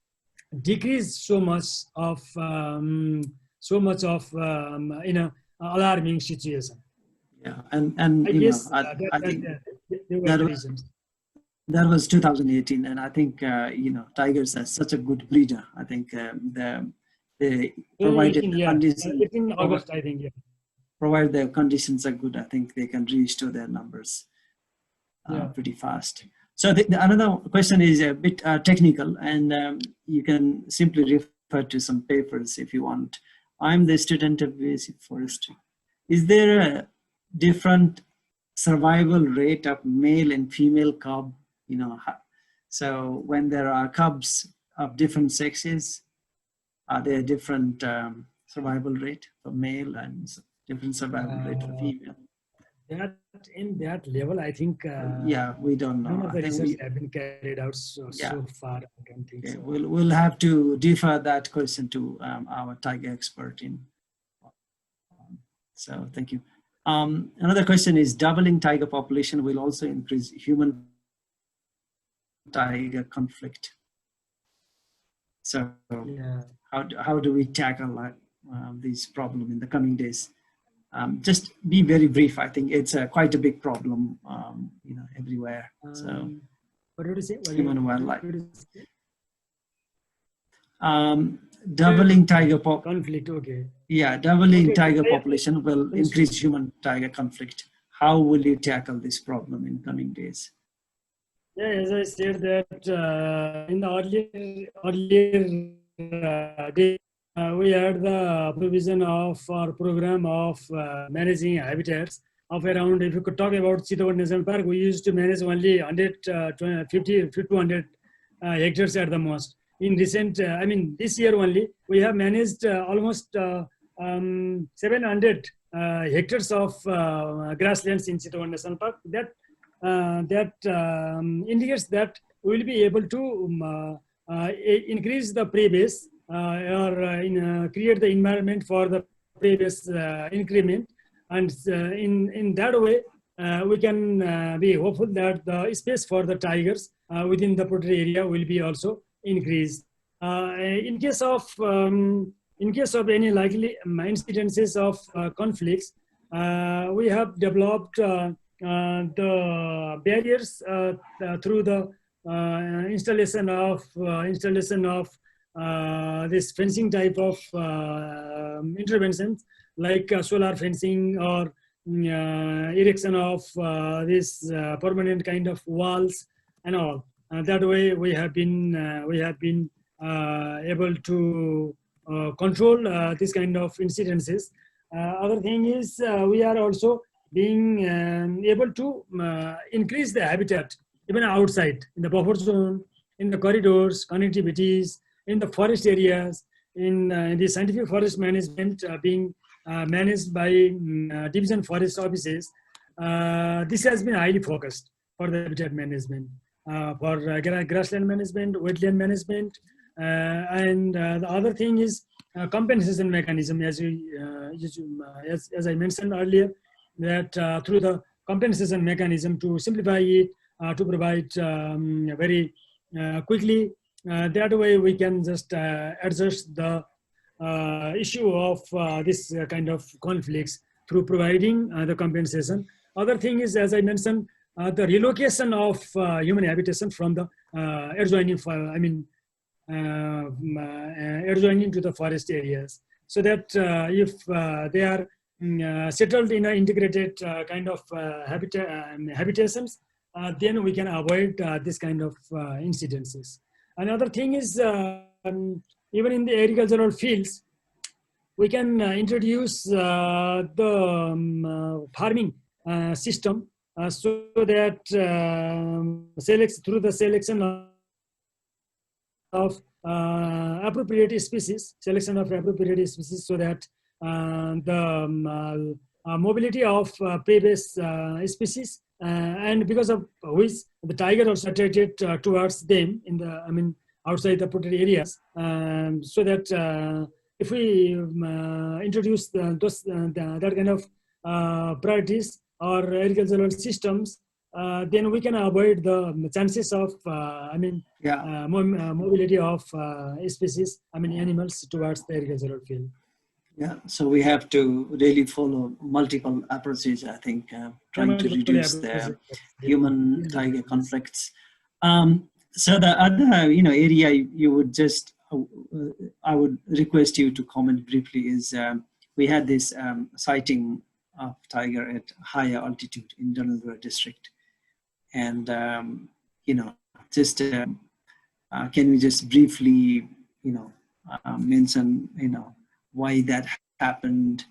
decrease so much of alarming situation. Yeah, and I you guess know, I think that was 2018, and I think tigers are such a good breeder. I think they provided the conditions. 18 August, I think. Yeah. Provided the conditions are good, I think they can restore their numbers pretty fast. So another question is a bit technical, and you can simply refer to some papers if you want. I'm the student of basic forestry. Is there a different survival rate of male and female cub? So when there are cubs of different sexes, are there different survival rate for male and different survival rate for female? That in that level, I think. We don't know. None of the research have been carried out so far. I don't think so. We'll have to defer that question to our tiger expert in. So thank you. Another question is, doubling tiger population will also increase human tiger conflict. So how do we tackle this problem in the coming days? Just be very brief. I think it's quite a big problem, everywhere. So, what did you say? Human wildlife. Doubling tiger conflict. Okay. Yeah, doubling tiger population will increase human tiger conflict. How will you tackle this problem in coming days? Yeah, as I said that in the earlier days, we had the provision of our program of managing habitats of around, if you could talk about Chittagong National Park, we used to manage only 150 to 200 hectares at the most. In recent, this year only, we have managed almost 700 hectares of grasslands in Chittagong National Park. That indicates that we will be able to increase the prey base or create the environment for the prey base increment, and in that way we can be hopeful that the space for the tigers within the protected area will be also increased. In case of any likely incidences of conflicts, we have developed the barriers through the installation of this fencing type of interventions, like solar fencing or erection of this permanent kind of walls and all. That way, we have been able to control this kind of incidences. Other thing is we are also being able to increase the habitat even outside in the buffer zone, in the corridors, connectivities, in the forest areas, in the scientific forest management being managed by division forest offices. This has been highly focused for the habitat management, for grassland management, wetland management, and the other thing is compensation mechanism, as I mentioned earlier, that through the compensation mechanism to simplify it, to provide very quickly. That way we can just adjust the issue of this kind of conflicts through providing the compensation. Other thing is, as I mentioned, the relocation of human habitation from the adjoining to the forest areas, so that if they are settled in an integrated kind of habitations, then we can avoid this kind of incidences. Another thing is, even in the agricultural fields, we can introduce the farming system so that through the selection of appropriate species, so that the mobility of prey-based species, and because of which the tiger also attracted towards them in the, outside the protected areas, so that if we introduce that kind of priorities or agricultural systems, then we can avoid the chances of mobility of species, animals towards the agricultural field. Yeah, so we have to really follow multiple approaches, I think, trying to reduce the human-tiger conflicts. So the other, area you would just, I would request you to comment briefly is we had this sighting of tiger at higher altitude in Dhanalgarh district, and just can we just briefly, mention, why that happened,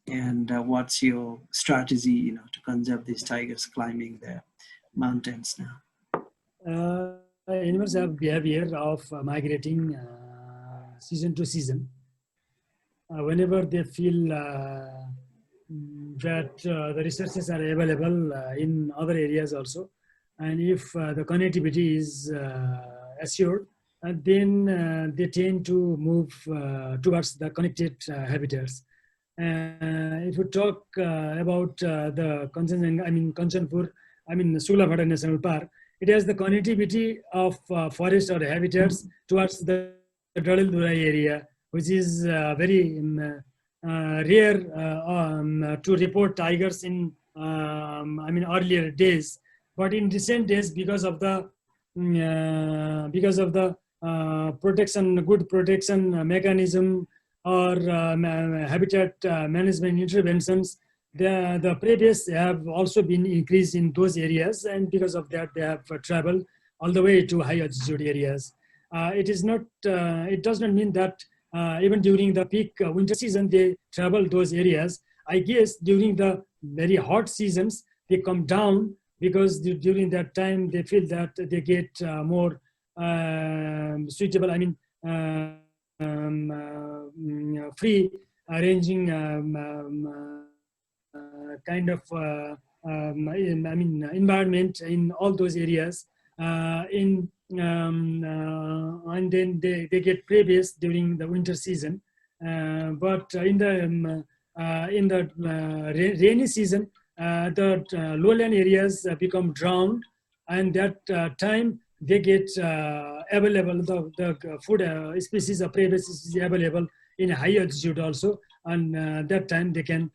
and what's your strategy, to conserve these tigers climbing the mountains now? Animals have behavior of migrating season to season. Whenever they feel that the resources are available in other areas also, and if the connectivity is assured, and then they tend to move towards the connected habitats. If we talk about the Kanchanpur, Sulabhata National Park, it has the connectivity of forest or habitats towards the Dhanalgarh area, which is very rare to report tigers in earlier days. But in recent days, because of the good protection mechanism or habitat management interventions, the prey-base have also been increased in those areas, and because of that, they have traveled all the way to high altitude areas. It does not mean that even during the peak winter season they travel those areas. I guess during the very hot seasons they come down, because during that time they feel that they get more suitable, free ranging kind of environment in all those areas, and then they get prey-based during the winter season. But in the rainy season, the lowland areas become drowned, and that time they get available, the food species of prey species available in high altitude also, and that time they can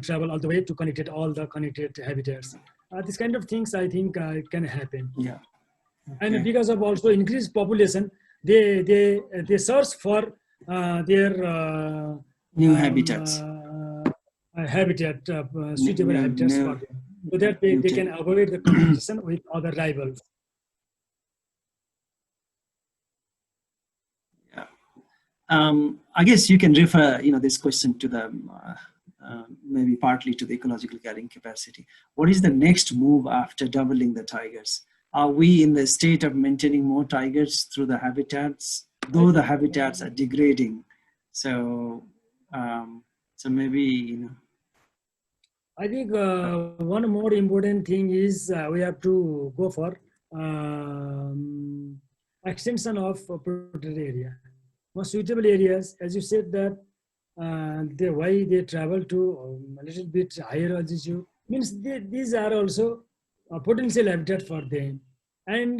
travel all the way to connect all the connected habitats. This kind of things I think can happen. Yeah. And Okay. because of also increased population, they search for their New habitats. habitat, suitable habitats for them, so that they can New avoid the competition with other rivals. Yeah. I guess you can refer, this question to the maybe partly to the ecological carrying capacity. What is the next move after doubling the tigers? Are we in the state of maintaining more tigers through the habitats, though the habitats are degrading? So, so maybe, I think one more important thing is we have to go for extension of protected area. More suitable areas, as you said, that why they travel to a little bit higher altitude means these are also a potential habitat for them. And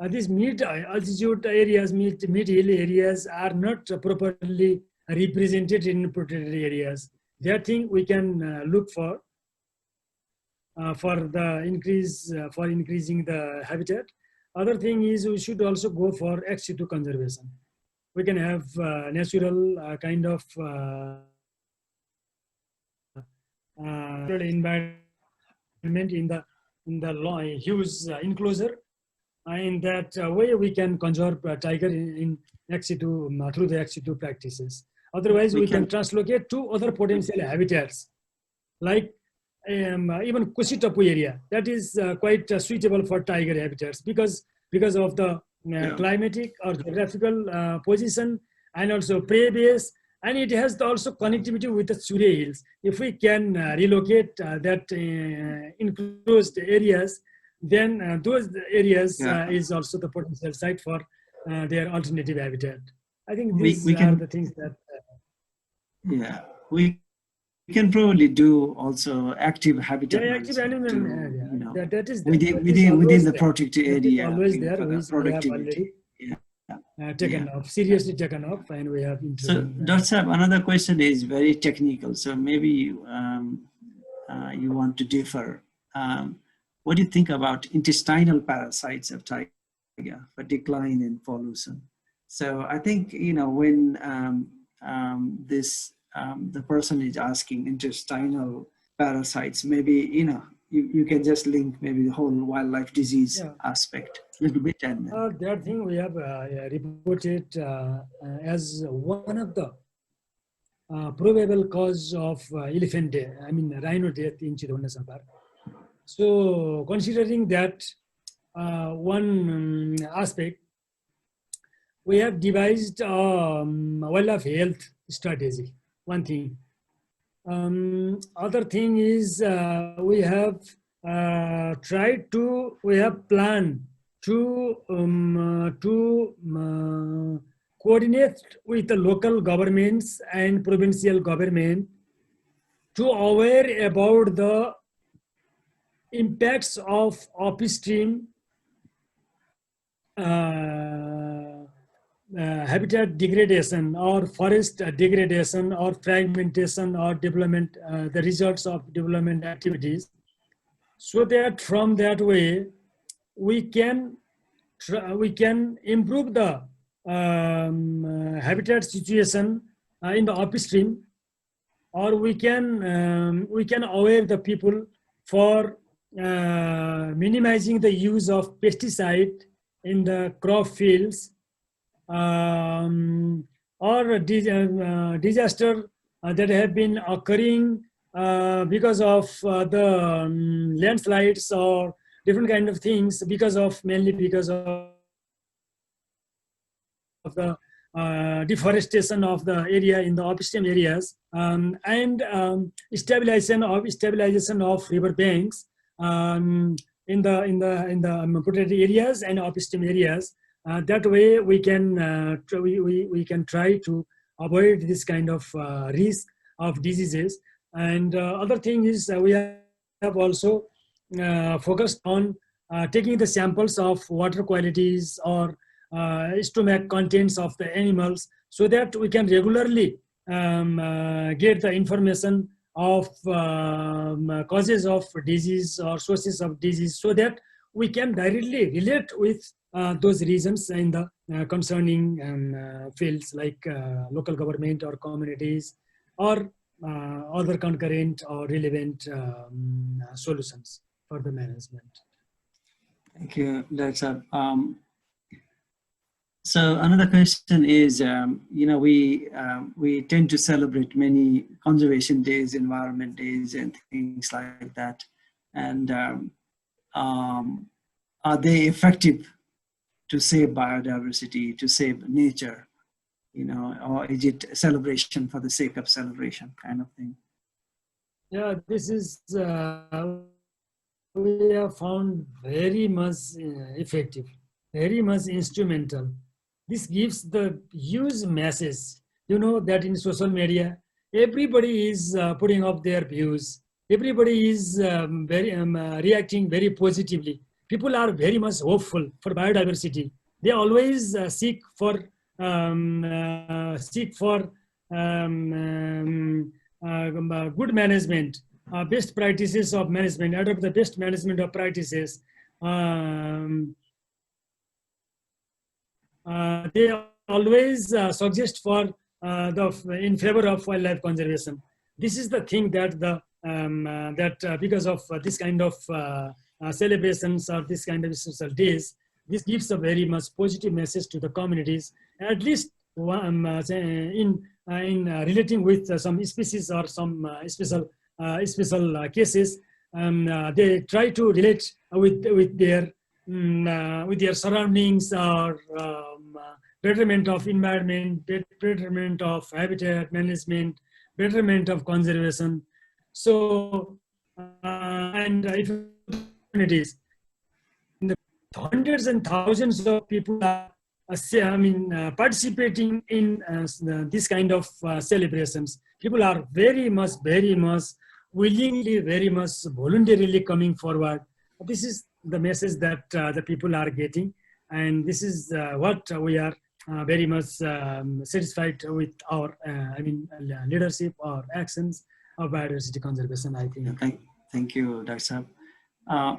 these mid altitude areas, mid hill areas are not properly represented in protected areas. That thing we can look for the increase for increasing the habitat. Other thing is we should also go for ex situ conservation. We can have natural kind of environment in the huge enclosure. In that way, we can conserve tiger in ex situ through the ex situ practices. Otherwise, we can translocate to other potential habitats, like even Kusitapu area. That is quite suitable for tiger habitats because of the climatic or geographical position, and also prey base, and it has also connectivity with the Surya Hills. If we can relocate that enclosed areas, then those areas is also the potential site for their alternative habitat. I think these are the things that. We can probably do also active habitat active animal area. That is within the protected area. Always there. We have already taken off, seriously taken off, and we have. So, Dr. Saab, another question is very technical. So maybe you want to differ. What do you think about intestinal parasites of tiger for decline in pollution? So I think, when the person is asking intestinal parasites, maybe, you can just link maybe the whole wildlife disease aspect a little bit. And that thing we have reported as one of the probable cause of elephant death, rhino death in Chidona Park. So considering that one aspect, we have devised wildlife health strategy, one thing. Other thing is we have planned to coordinate with the local governments and provincial government to aware about the impacts of upstream habitat degradation or forest degradation or fragmentation or development, the results of development activities, so that from that way we can improve the habitat situation in the upstream, or we can aware the people for minimizing the use of pesticide in the crop fields, or disaster that have been occurring because of the landslides or different kind of things, mainly because of the deforestation of the area in the upstream areas, and stabilization of river banks in the protected areas and upstream areas. That way we can try to avoid this kind of risk of diseases. And other thing is we have also focused on taking the samples of water qualities or stomach contents of the animals, so that we can regularly get the information of causes of disease or sources of disease, so that we can directly relate with those regions in the concerning fields like local government or communities, or other concurrent or relevant solutions for the management. Thank you, Dr. So another question is, we tend to celebrate many conservation days, environment days, and things like that. And are they effective to save biodiversity, to save nature, or is it a celebration for the sake of celebration kind of thing? Yeah, this is, we have found very much effective, very much instrumental. This gives the huge message, that in social media, everybody is putting up their views. Everybody is reacting very positively. People are very much hopeful for biodiversity. They always seek for good management, best practices of management, adopt the best management of practices. They always suggest for in favor of wildlife conservation. This is the thing that because of this kind of celebrations or this kind of social days, this gives a very much positive message to the communities, at least in relating with some species or some special cases. They try to relate with their surroundings, or betterment of environment, betterment of habitat management, betterment of conservation. So, and if communities, hundreds and thousands of people are participating in this kind of celebrations. People are very much willingly, very much voluntarily coming forward. This is the message that the people are getting, and this is what we are very much satisfied with our leadership or actions of biodiversity conservation, I think. Thank you, Dr. Saab.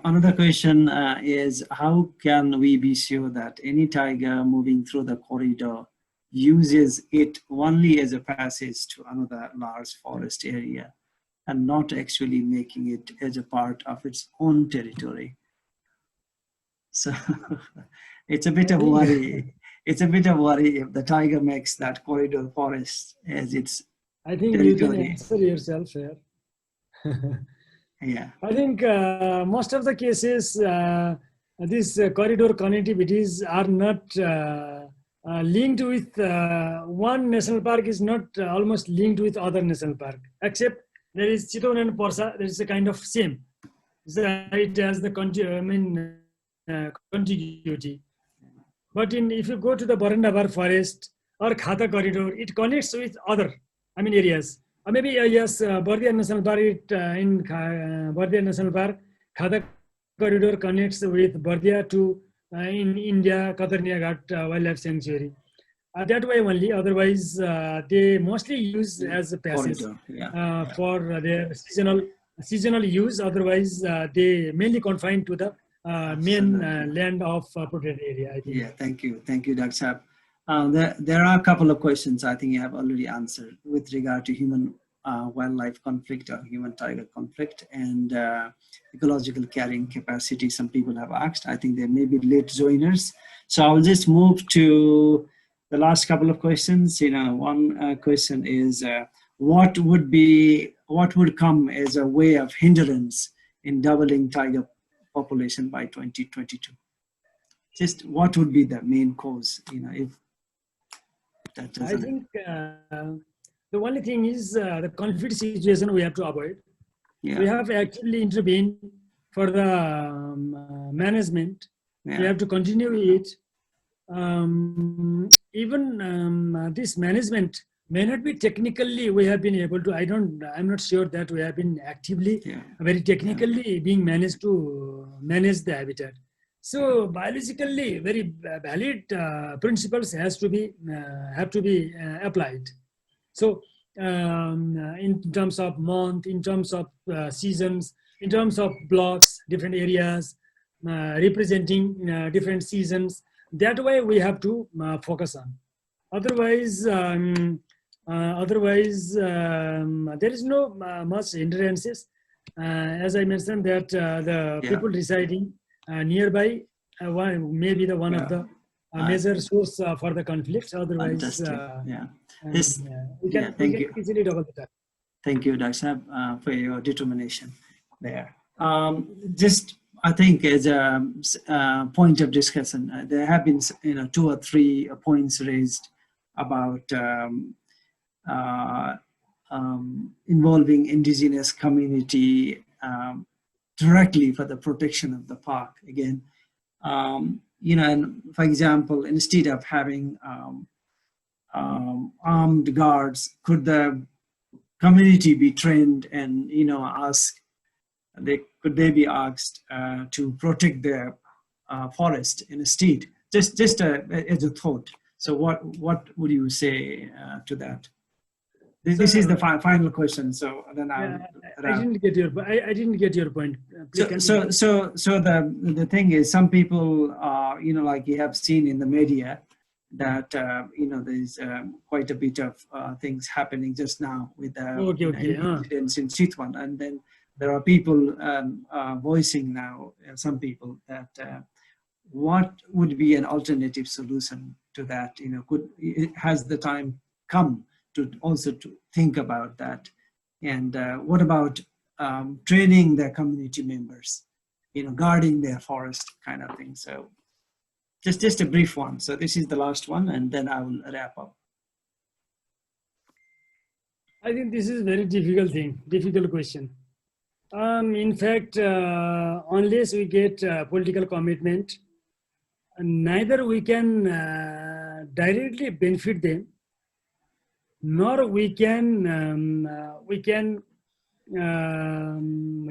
Another question is, how can we be sure that any tiger moving through the corridor uses it only as a passage to another large forest area and not actually making it as a part of its own territory? So it's a bit of worry. It's a bit of worry if the tiger makes that corridor forest as its territory. You can answer yourself here. Yeah. I think most of the cases, these corridor connectivities are not linked with one national park is not almost linked with other national park, except there is Chittagong and Porsa. There is a kind of same. It has the contiguity. But if you go to the Barandabar forest or Khata corridor, it connects with other areas. Maybe yes, Bardia National Park, in Bardia National Park, Khata corridor connects with Bardia to in India, Katarnia Ghat Wildlife Sanctuary. That way only, otherwise they mostly use as a passage for their seasonal use. Otherwise, they mainly confined to the main land of protected area, I think. Yeah, thank you, Dr. Saab. There are a couple of questions I think you have already answered with regard to human wildlife conflict or human tiger conflict and ecological carrying capacity. Some people have asked. I think they may be late joiners. So I'll just move to the last couple of questions. One question is, what would come as a way of hindrance in doubling tiger population by 2022? Just what would be the main cause, if that doesn't... I think the only thing is the conflict situation we have to avoid. Yeah. We have actively intervened for the management. Yeah. We have to continue it. Even this management may not be technically we have been able to, I'm not sure that we have been actively, very technically being managed to manage the habitat. So biologically very valid principles have to be applied. So in terms of month, in terms of seasons, in terms of blocks, different areas representing different seasons, that way we have to focus on. Otherwise, there is no much hindrances. As I mentioned that the people residing nearby maybe the one of the major source for the conflicts. Otherwise, we can easily double the time. Thank you, Dr. Saab, for your determination there. Just, I think, as a point of discussion, there have been 2 or 3 points raised about involving indigenous community directly for the protection of the park. Again, and for example, instead of having armed guards, could the community be trained and could they be asked to protect their forest instead? Just as a thought. So what would you say to that? This is the final question. So then I didn't get your. I didn't get your point. So the thing is, some people, like you have seen in the media, that there's quite a bit of things happening just now with the incidents in Chitwan, and then there are people voicing now, some people, that what would be an alternative solution to that? Has the time come to also to think about that? And what about training their community members, guarding their forest kind of thing? So just a brief one. So this is the last one, and then I will wrap up. I think this is a very difficult question. In fact, unless we get political commitment, neither we can directly benefit them, nor we can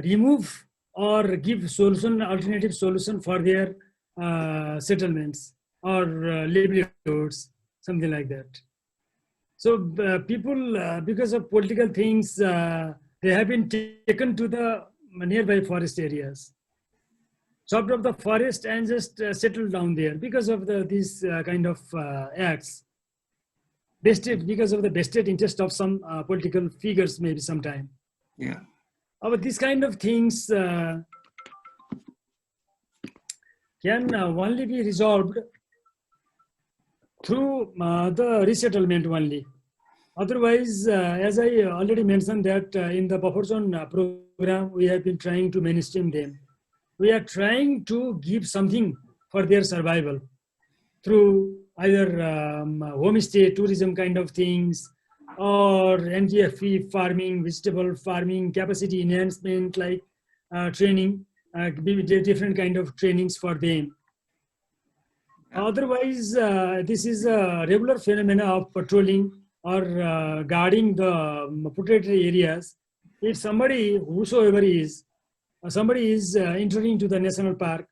remove or give alternative solution for their settlements or livelihoods, something like that. So people, because of political things, they have been taken to the nearby forest areas, chopped up the forest and just settled down there because of these kind of acts. Because of the vested interest of some political figures, maybe sometime. Yeah. But these kind of things can only be resolved through the resettlement only. Otherwise, as I already mentioned that in the buffer zone program, we have been trying to mainstream them. We are trying to give something for their survival through either homestay, tourism kind of things, or NGFE farming, vegetable farming, capacity enhancement, like training, different kind of trainings for them. Otherwise, this is a regular phenomena of patrolling or guarding the predatory areas. If somebody, whosoever is, somebody is entering into the national park,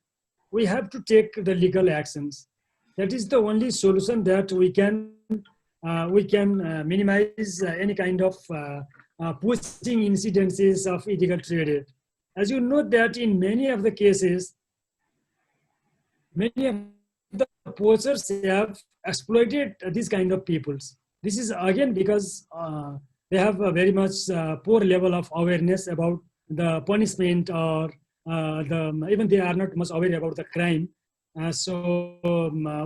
we have to take the legal actions. That is the only solution that we can minimize any kind of pushing incidences of illegal trade. As you know that in many of the cases, many of the poachers have exploited these kind of peoples. This is again because they have a very much poor level of awareness about the punishment, or even they are not much aware about the crime. So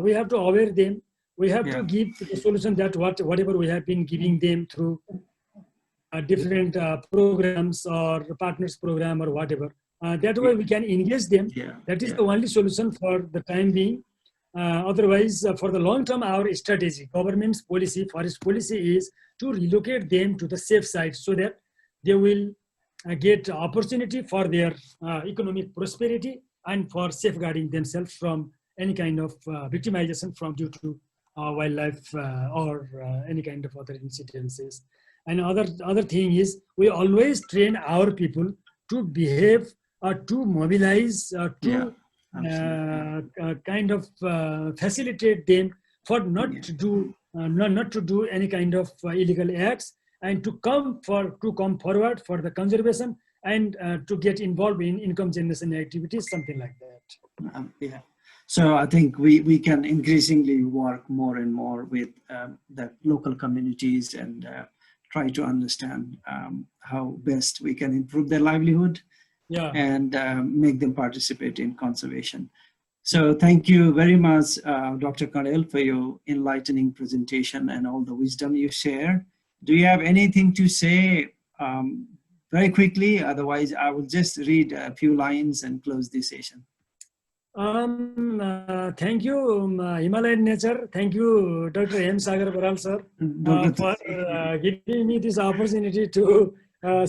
we have to aware them. We have to give the solution that whatever we have been giving them through different programs or partners program or whatever. That way we can engage them. That is the only solution for the time being. Otherwise, for the long term, our strategy, government's policy, forest policy is to relocate them to the safe side so that they will get opportunity for their economic prosperity and for safeguarding themselves from any kind of victimization due to wildlife or any kind of other incidences. And other thing is, we always train our people to behave or to mobilize or Yeah, to absolutely. kind of facilitate them for not Yeah. to do not to do any kind of illegal acts, and to come forward for the conservation, and to get involved in income generation activities, something like that. Yeah. So I think we can increasingly work more and more with the local communities and try to understand how best we can improve their livelihood Yeah. and make them participate in conservation. So thank you very much, Dr. Kandel, for your enlightening presentation and all the wisdom you share. Do you have anything to say very quickly? Otherwise, I will just read a few lines and close this session. Thank you, Himalayan Nature. Thank you, Dr. M. Sagar Baral, sir, for giving me this opportunity to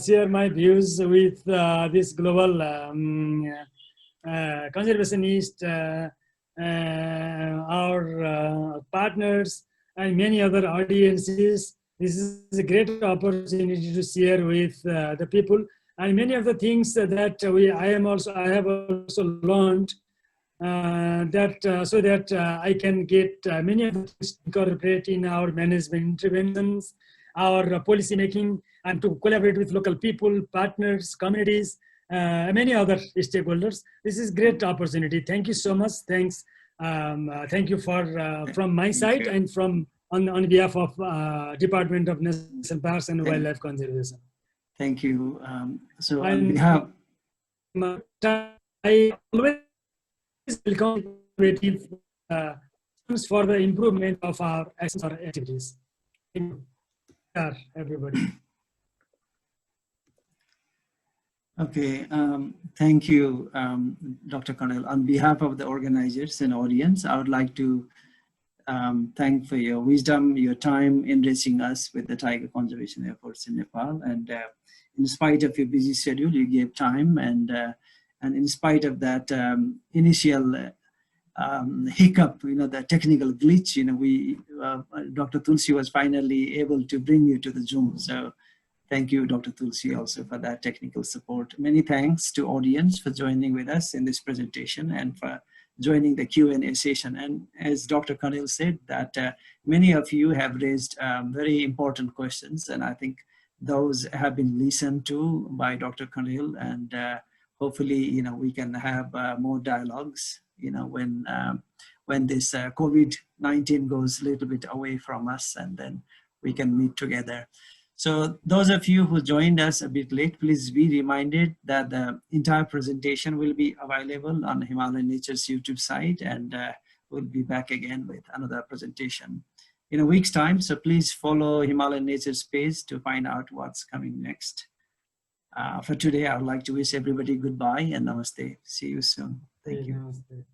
share my views with this global conservationist, our partners, and many other audiences. This is a great opportunity to share with the people, and many of the things that I have also learned. So that I can get many of the things incorporate in our management interventions, our policy making, and to collaborate with local people, partners, communities, many other stakeholders. This is great opportunity. Thank you so much. Thanks. Thank you for from my side and from on behalf of Department of National Parks and Wildlife Conservation. Thank you. So on behalf, I always welcome creative for the improvement of our actions or activities. Thank you, everybody. Okay, thank you, Dr. Kandel. On behalf of the organizers and audience, I would like to thank for your wisdom, your time enriching us with the tiger conservation efforts in Nepal. And in spite of your busy schedule, you gave time, and in spite of that initial hiccup, the technical glitch, Dr. Tulsi was finally able to bring you to the Zoom. So thank you, Dr. Tulsi, also for that technical support. Many thanks to audience for joining with us in this presentation and for joining the Q&A session. And as Dr. Kandel said, that many of you have raised very important questions, and I think those have been listened to by Dr. Kandel, and hopefully, we can have more dialogues, when this COVID-19 goes a little bit away from us, and then we can meet together. So those of you who joined us a bit late, please be reminded that the entire presentation will be available on Himalayan Nature's YouTube site, and we'll be back again with another presentation in a week's time. So please follow Himalayan Nature's page to find out what's coming next. For today, I would like to wish everybody goodbye and namaste. See you soon. Thank you. Namaste.